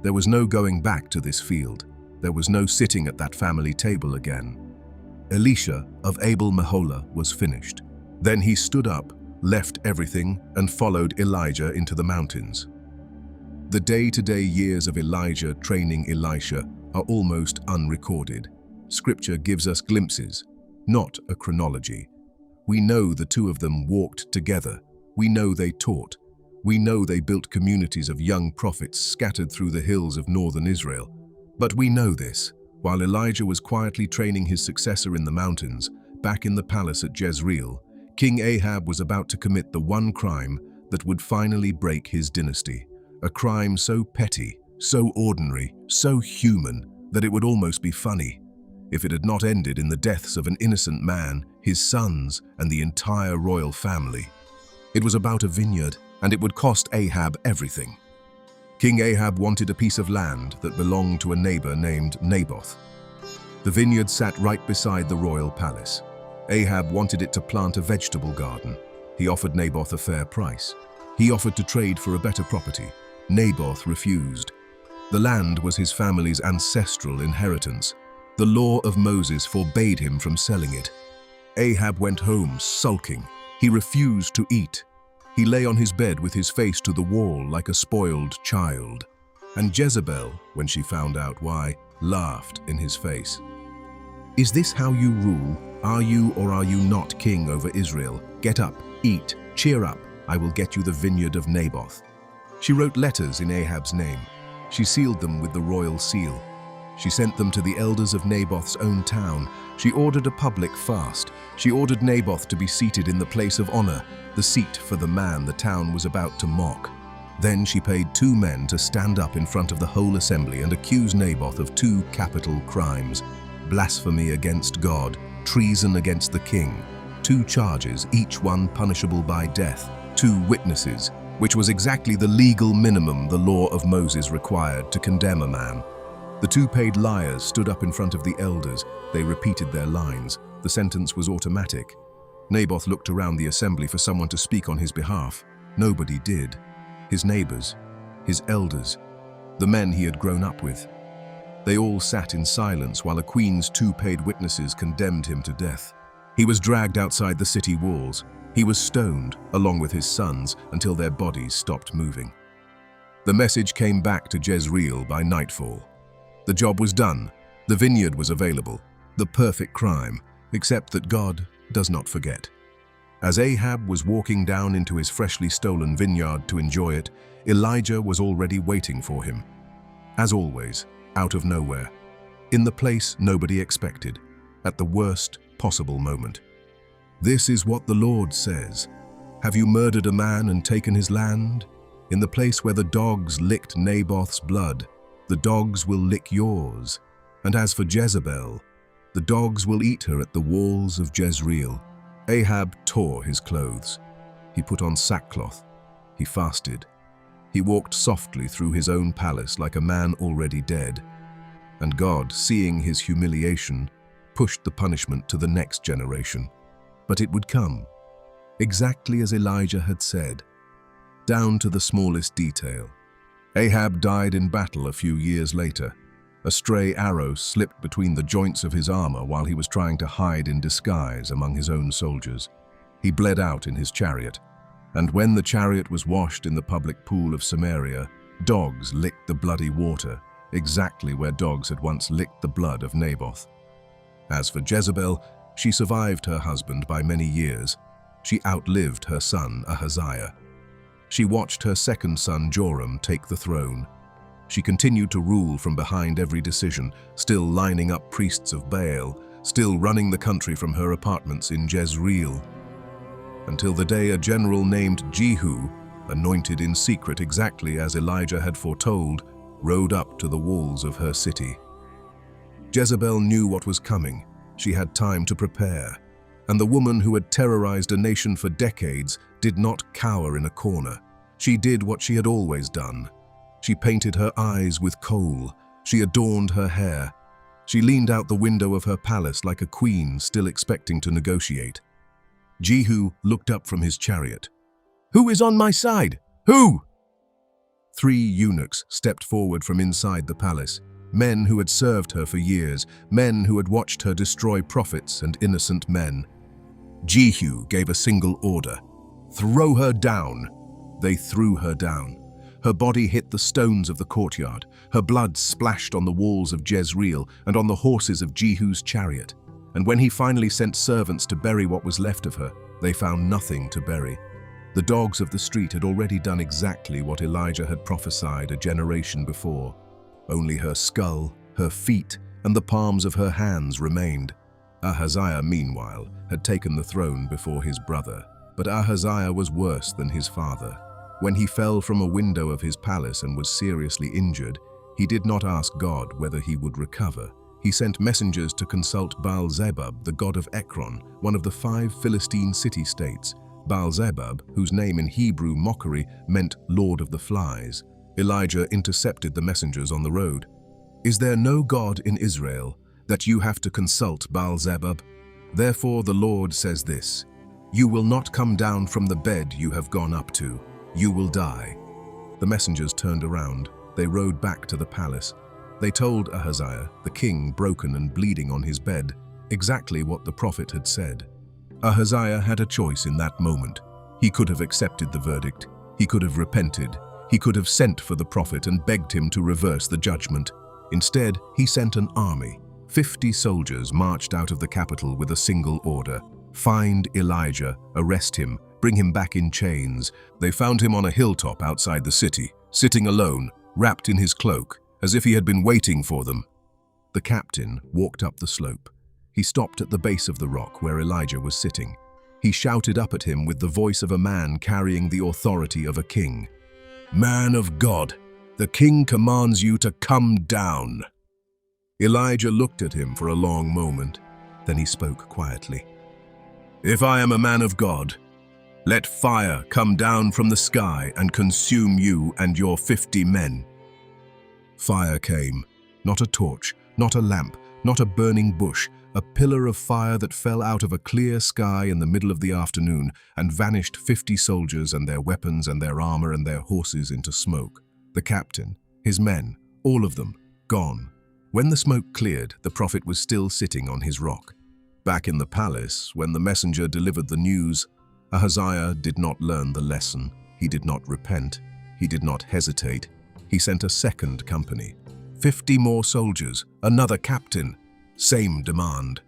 There was no going back to this field. There was no sitting at that family table again. Elisha of Abel-Meholah was finished. Then he stood up, left everything and followed Elijah into the mountains. The day-to-day years of Elijah training Elisha are almost unrecorded. Scripture gives us glimpses, not a chronology. We know the two of them walked together. We know they taught. We know they built communities of young prophets scattered through the hills of northern Israel. But we know this, while Elijah was quietly training his successor in the mountains, back in the palace at Jezreel, King Ahab was about to commit the one crime that would finally break his dynasty. A crime so petty, so ordinary, so human, that it would almost be funny if it had not ended in the deaths of an innocent man, his sons, and the entire royal family. It was about a vineyard, and it would cost Ahab everything. King Ahab wanted a piece of land that belonged to a neighbor named Naboth. The vineyard sat right beside the royal palace. Ahab wanted it to plant a vegetable garden. He offered Naboth a fair price. He offered to trade for a better property. Naboth refused. The land was his family's ancestral inheritance. The law of Moses forbade him from selling it. Ahab went home sulking. He refused to eat. He lay on his bed with his face to the wall like a spoiled child. And Jezebel, when she found out why, laughed in his face. "Is this how you rule? Are you or are you not king over Israel? Get up, eat, cheer up. I will get you the vineyard of Naboth." She wrote letters in Ahab's name. She sealed them with the royal seal. She sent them to the elders of Naboth's own town. She ordered a public fast. She ordered Naboth to be seated in the place of honor, the seat for the man the town was about to mock. Then she paid 2 men to stand up in front of the whole assembly and accuse Naboth of 2 capital crimes: blasphemy against God, treason against the king. 2 charges, each one punishable by death. 2 witnesses, which was exactly the legal minimum the law of Moses required to condemn a man. The 2 paid liars stood up in front of the elders. They repeated their lines. The sentence was automatic. Naboth looked around the assembly for someone to speak on his behalf. Nobody did. His neighbors, his elders, the men he had grown up with. They all sat in silence while a queen's 2 paid witnesses condemned him to death. He was dragged outside the city walls. He was stoned, along with his sons, until their bodies stopped moving. The message came back to Jezreel by nightfall. The job was done. The vineyard was available. The perfect crime, except that God does not forget. As Ahab was walking down into his freshly stolen vineyard to enjoy it, Elijah was already waiting for him. As always, out of nowhere, in the place nobody expected, at the worst possible moment. "This is what the Lord says. Have you murdered a man and taken his land? In the place where the dogs licked Naboth's blood, the dogs will lick yours. And as for Jezebel, the dogs will eat her at the walls of Jezreel." Ahab tore his clothes. He put on sackcloth. He fasted. He walked softly through his own palace like a man already dead. And God, seeing his humiliation, pushed the punishment to the next generation. But it would come, exactly as Elijah had said, down to the smallest detail. Ahab died in battle a few years later. A stray arrow slipped between the joints of his armor while he was trying to hide in disguise among his own soldiers. He bled out in his chariot, and when the chariot was washed in the public pool of Samaria, dogs licked the bloody water, exactly where dogs had once licked the blood of Naboth. As for Jezebel, she survived her husband by many years. She outlived her son Ahaziah. She watched her second son Joram take the throne. She continued to rule from behind every decision, still lining up priests of Baal, still running the country from her apartments in Jezreel. Until the day a general named Jehu, anointed in secret exactly as Elijah had foretold, rode up to the walls of her city. Jezebel knew what was coming. She had time to prepare. And the woman who had terrorized a nation for decades did not cower in a corner. She did what she had always done. She painted her eyes with kohl. She adorned her hair. She leaned out the window of her palace like a queen still expecting to negotiate. Jehu looked up from his chariot. "Who is on my side? Who?" 3 eunuchs stepped forward from inside the palace, men who had served her for years, men who had watched her destroy prophets and innocent men. Jehu gave a single order: "Throw her down!" They threw her down. Her body hit the stones of the courtyard. Her blood splashed on the walls of Jezreel and on the horses of Jehu's chariot. And when he finally sent servants to bury what was left of her, they found nothing to bury. The dogs of the street had already done exactly what Elijah had prophesied a generation before. Only her skull, her feet, and the palms of her hands remained. Ahaziah, meanwhile, had taken the throne before his brother. But Ahaziah was worse than his father. When he fell from a window of his palace and was seriously injured, he did not ask God whether he would recover. He sent messengers to consult Baal-zebub, the god of Ekron, one of the 5 Philistine city-states. Baal-zebub, whose name in Hebrew mockery meant Lord of the Flies. Elijah intercepted the messengers on the road. "Is there no God in Israel that you have to consult Baal-zebub? Therefore the Lord says this, you will not come down from the bed you have gone up to. You will die." The messengers turned around. They rode back to the palace. They told Ahaziah, the king broken and bleeding on his bed, exactly what the prophet had said. Ahaziah had a choice in that moment. He could have accepted the verdict. He could have repented. He could have sent for the prophet and begged him to reverse the judgment. Instead, he sent an army. 50 soldiers marched out of the capital with a single order. Find Elijah, arrest him, bring him back in chains. They found him on a hilltop outside the city, sitting alone, wrapped in his cloak, as if he had been waiting for them. The captain walked up the slope. He stopped at the base of the rock where Elijah was sitting. He shouted up at him with the voice of a man carrying the authority of a king. "Man of God, the king commands you to come down." Elijah looked at him for a long moment. Then he spoke quietly. "If I am a man of God, let fire come down from the sky and consume you and your 50 men." Fire came, not a torch, not a lamp, not a burning bush, a pillar of fire that fell out of a clear sky in the middle of the afternoon and vanished 50 soldiers and their weapons and their armor and their horses into smoke. The captain, his men, all of them, gone. When the smoke cleared, the prophet was still sitting on his rock. Back in the palace, when the messenger delivered the news, Ahaziah did not learn the lesson. He did not repent. He did not hesitate. He sent a second company. 50 more soldiers, another captain. Same demand.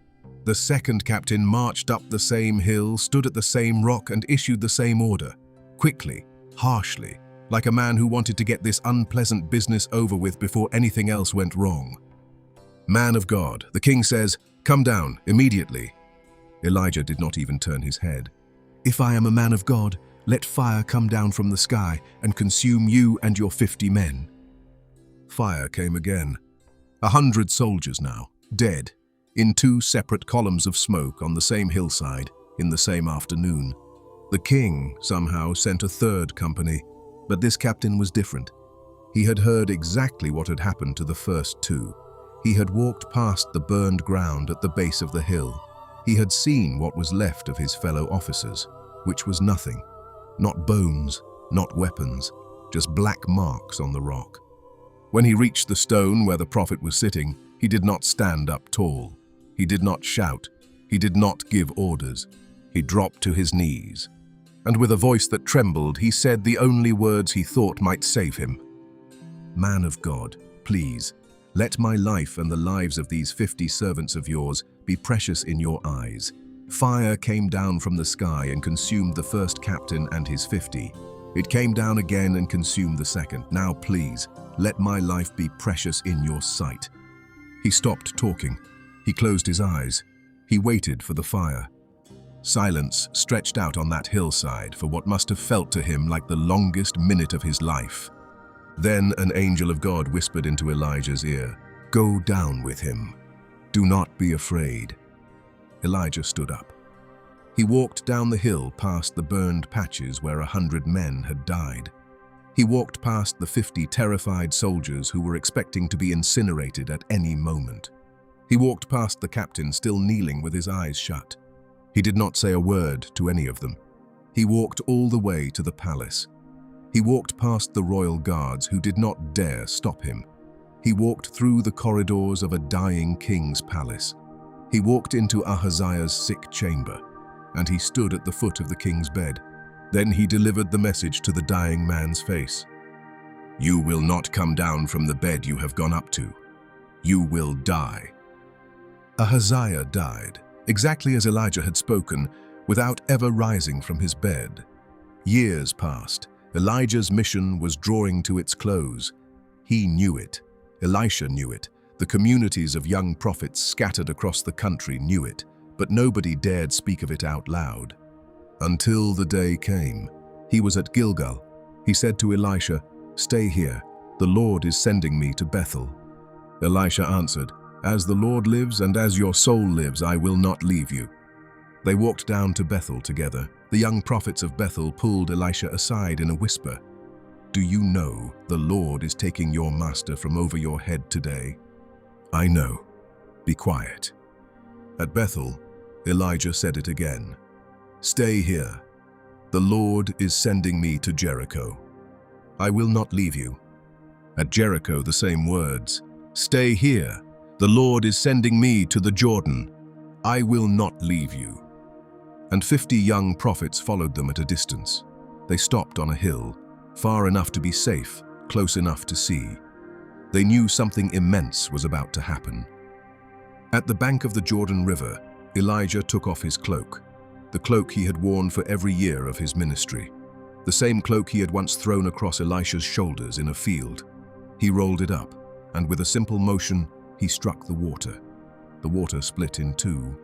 The second captain marched up the same hill, stood at the same rock, and issued the same order. Quickly, harshly, like a man who wanted to get this unpleasant business over with before anything else went wrong. "Man of God, the king says, come down immediately." Elijah did not even turn his head. "If I am a man of God, let fire come down from the sky and consume you and your 50 men." Fire came again. 100 soldiers now, dead, in 2 separate columns of smoke on the same hillside, in the same afternoon. The king somehow sent a third company, but this captain was different. He had heard exactly what had happened to the first 2. He had walked past the burned ground at the base of the hill. He had seen what was left of his fellow officers, which was nothing. Not bones, not weapons, just black marks on the rock. When he reached the stone where the prophet was sitting, he did not stand up tall. He did not shout. He did not give orders. He dropped to his knees. And with a voice that trembled, he said the only words he thought might save him. "Man of God, please, let my life and the lives of these 50 servants of yours be precious in your eyes." Fire came down from the sky and consumed the first captain and his 50. It came down again and consumed the second. "Now please, let my life be precious in your sight." He stopped talking. He closed his eyes. He waited for the fire. Silence stretched out on that hillside for what must have felt to him like the longest minute of his life. Then an angel of God whispered into Elijah's ear, "Go down with him. Do not be afraid." Elijah stood up. He walked down the hill past the burned patches where 100 men had died. He walked past the 50 terrified soldiers who were expecting to be incinerated at any moment. He walked past the captain still kneeling with his eyes shut. He did not say a word to any of them. He walked all the way to the palace. He walked past the royal guards who did not dare stop him. He walked through the corridors of a dying king's palace. He walked into Ahaziah's sick chamber, and he stood at the foot of the king's bed. Then he delivered the message to the dying man's face. You will not come down from the bed you have gone up to. You will die. Ahaziah died, exactly as Elijah had spoken, without ever rising from his bed. Years passed. Elijah's mission was drawing to its close. He knew it. Elisha knew it. The communities of young prophets scattered across the country knew it, but nobody dared speak of it out loud. Until the day came. He was at Gilgal. He said to Elisha, "Stay here. The Lord is sending me to Bethel." Elisha answered, "As the Lord lives and as your soul lives, I will not leave you." They walked down to Bethel together. The young prophets of Bethel pulled Elisha aside in a whisper. "Do you know the Lord is taking your master from over your head today?" "I know. Be quiet." At Bethel, Elijah said it again. "Stay here. The Lord is sending me to Jericho. I will not leave you." At Jericho, the same words. "Stay here. The Lord is sending me to the Jordan. I will not leave you." And 50 young prophets followed them at a distance. They stopped on a hill, far enough to be safe, close enough to see. They knew something immense was about to happen. At the bank of the Jordan River, Elijah took off his cloak, the cloak he had worn for every year of his ministry, the same cloak he had once thrown across Elisha's shoulders in a field. He rolled it up, and with a simple motion, he struck the water. The water split in two.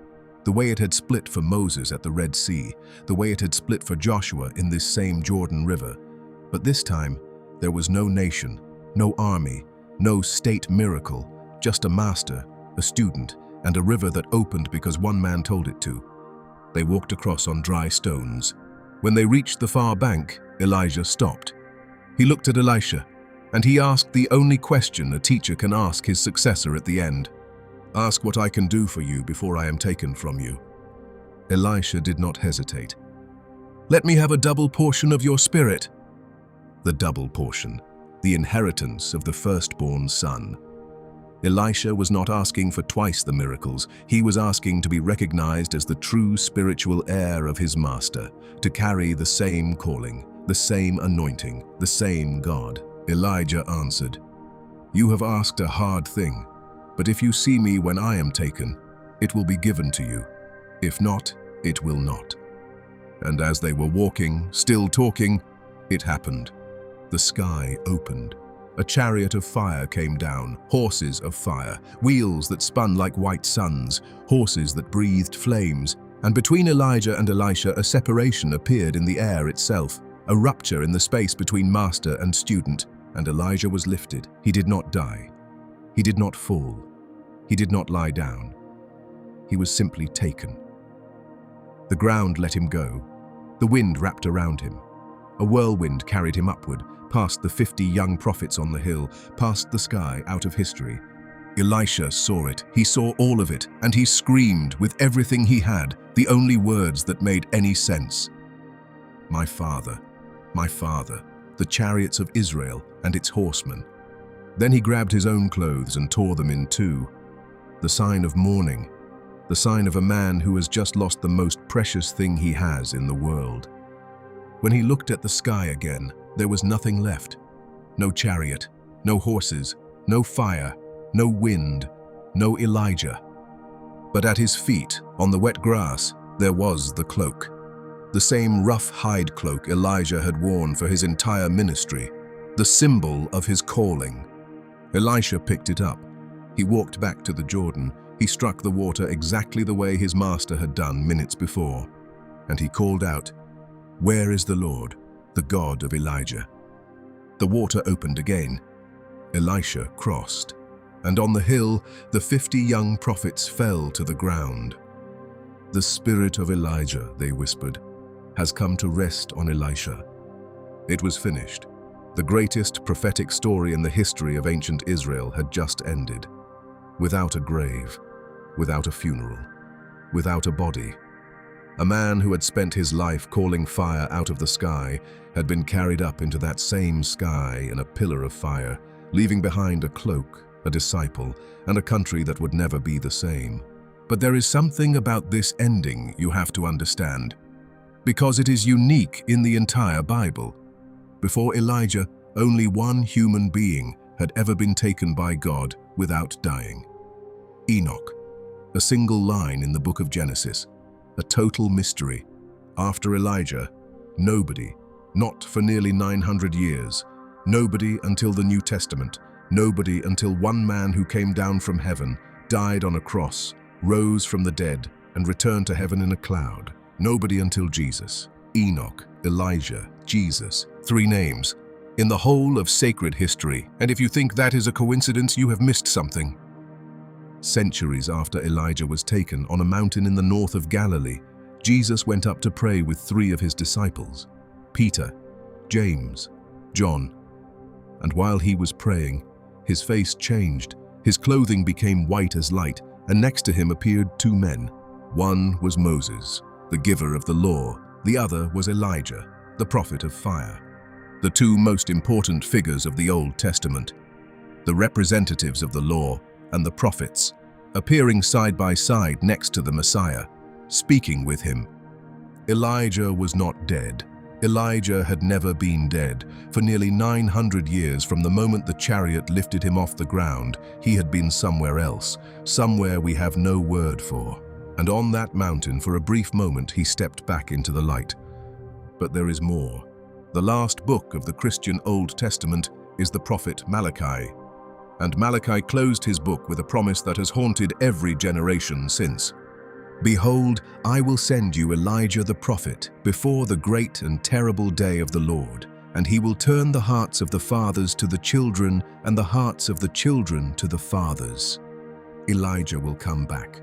The way it had split for Moses at the Red Sea, the way it had split for Joshua in this same Jordan River. But this time, there was no nation, no army, no state miracle, just a master, a student, and a river that opened because one man told it to. They walked across on dry stones. When they reached the far bank, Elijah stopped. He looked at Elisha, and he asked the only question a teacher can ask his successor at the end. "Ask what I can do for you before I am taken from you." Elisha did not hesitate. "Let me have a double portion of your spirit." The double portion, the inheritance of the firstborn son. Elisha was not asking for twice the miracles. He was asking to be recognized as the true spiritual heir of his master, to carry the same calling, the same anointing, the same God. Elijah answered, "You have asked a hard thing. But if you see me when I am taken, it will be given to you. If not, it will not." And as they were walking, still talking, it happened. The sky opened. A chariot of fire came down, horses of fire, wheels that spun like white suns, horses that breathed flames. And between Elijah and Elisha, a separation appeared in the air itself, a rupture in the space between master and student. And Elijah was lifted. He did not die. He did not fall. He did not lie down. He was simply taken. The ground let him go. The wind wrapped around him. A whirlwind carried him upward, past the 50 young prophets on the hill, past the sky, out of history. Elisha saw it. He saw all of it, and he screamed with everything he had, the only words that made any sense. My father, the chariots of Israel and its horsemen." Then he grabbed his own clothes and tore them in two. The sign of mourning, the sign of a man who has just lost the most precious thing he has in the world. When he looked at the sky again, there was nothing left. No chariot, no horses, no fire, no wind, no Elijah. But at his feet, on the wet grass, there was the cloak. The same rough hide cloak Elijah had worn for his entire ministry, the symbol of his calling. Elisha picked it up. He walked back to the Jordan. He struck the water exactly the way his master had done minutes before. And he called out, "Where is the Lord, the God of Elijah?" The water opened again. Elisha crossed. And on the hill, the 50 young prophets fell to the ground. "The spirit of Elijah," they whispered, "has come to rest on Elisha." It was finished. The greatest prophetic story in the history of ancient Israel had just ended. Without a grave, without a funeral, without a body. A man who had spent his life calling fire out of the sky had been carried up into that same sky in a pillar of fire, leaving behind a cloak, a disciple, and a country that would never be the same. But there is something about this ending you have to understand. because it is unique in the entire Bible. Before Elijah, only one human being had ever been taken by God without dying. Enoch, a single line in the book of Genesis, a total mystery. After Elijah, nobody, not for nearly 900 years, nobody until the New Testament, nobody until one man who came down from heaven, died on a cross, rose from the dead, and returned to heaven in a cloud. Nobody until Jesus. Enoch, Elijah, Jesus, 3 names in the whole of sacred history, and if you think that is a coincidence, you have missed something. Centuries after Elijah was taken on a mountain in the north of Galilee, Jesus went up to pray with 3 of his disciples, Peter, James, John. And while he was praying, his face changed, his clothing became white as light, and next to him appeared 2 men. One was Moses, the giver of the law, the other was Elijah, the prophet of fire. The 2 most important figures of the Old Testament, the representatives of the law and the prophets, appearing side by side next to the Messiah, speaking with him. Elijah was not dead. Elijah had never been dead. For nearly 900 years from the moment the chariot lifted him off the ground, he had been somewhere else, somewhere we have no word for. And on that mountain, for a brief moment, he stepped back into the light. But there is more. The last book of the Christian Old Testament is the prophet Malachi. And Malachi closed his book with a promise that has haunted every generation since. Behold, I will send you Elijah the prophet before the great and terrible day of the Lord, and he will turn the hearts of the fathers to the children and the hearts of the children to the fathers. Elijah will come back.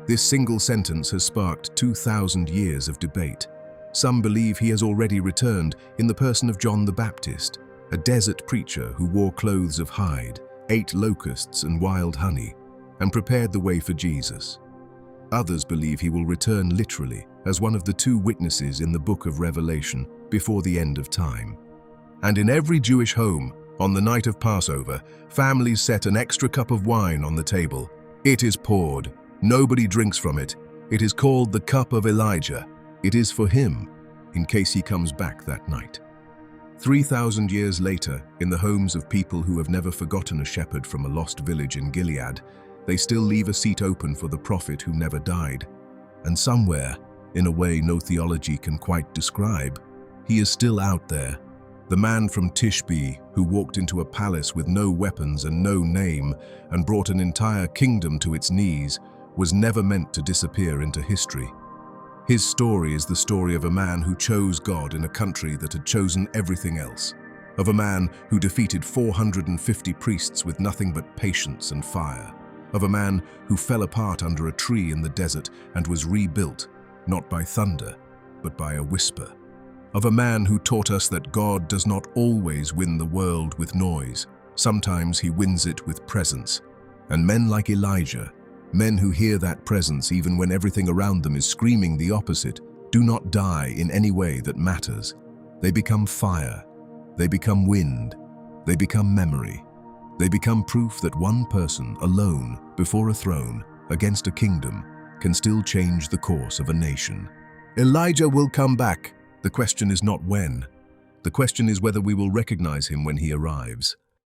This single sentence has sparked 2,000 years of debate. Some believe he has already returned in the person of John the Baptist, a desert preacher who wore clothes of hide, ate locusts and wild honey, and prepared the way for Jesus. Others believe he will return literally as one of the 2 witnesses in the book of Revelation before the end of time. And in every Jewish home, on the night of Passover, families set an extra cup of wine on the table. It is poured. Nobody drinks from it. It is called the cup of Elijah. It is for him, in case he comes back that night. 3,000 years later, in the homes of people who have never forgotten a shepherd from a lost village in Gilead, they still leave a seat open for the prophet who never died. And somewhere, in a way no theology can quite describe, he is still out there. The man from Tishbe who walked into a palace with no weapons and no name and brought an entire kingdom to its knees was never meant to disappear into history. His story is the story of a man who chose God in a country that had chosen everything else, of a man who defeated 450 priests with nothing but patience and fire, of a man who fell apart under a tree in the desert and was rebuilt, not by thunder, but by a whisper, of a man who taught us that God does not always win the world with noise. Sometimes he wins it with presence. And men like Elijah, men who hear that presence even when everything around them is screaming the opposite, do not die in any way that matters. They become fire. They become wind. They become memory. They become proof that one person alone before a throne against a kingdom can still change the course of a nation. Elijah will come back. The question is not when. The question is whether we will recognize him when he arrives.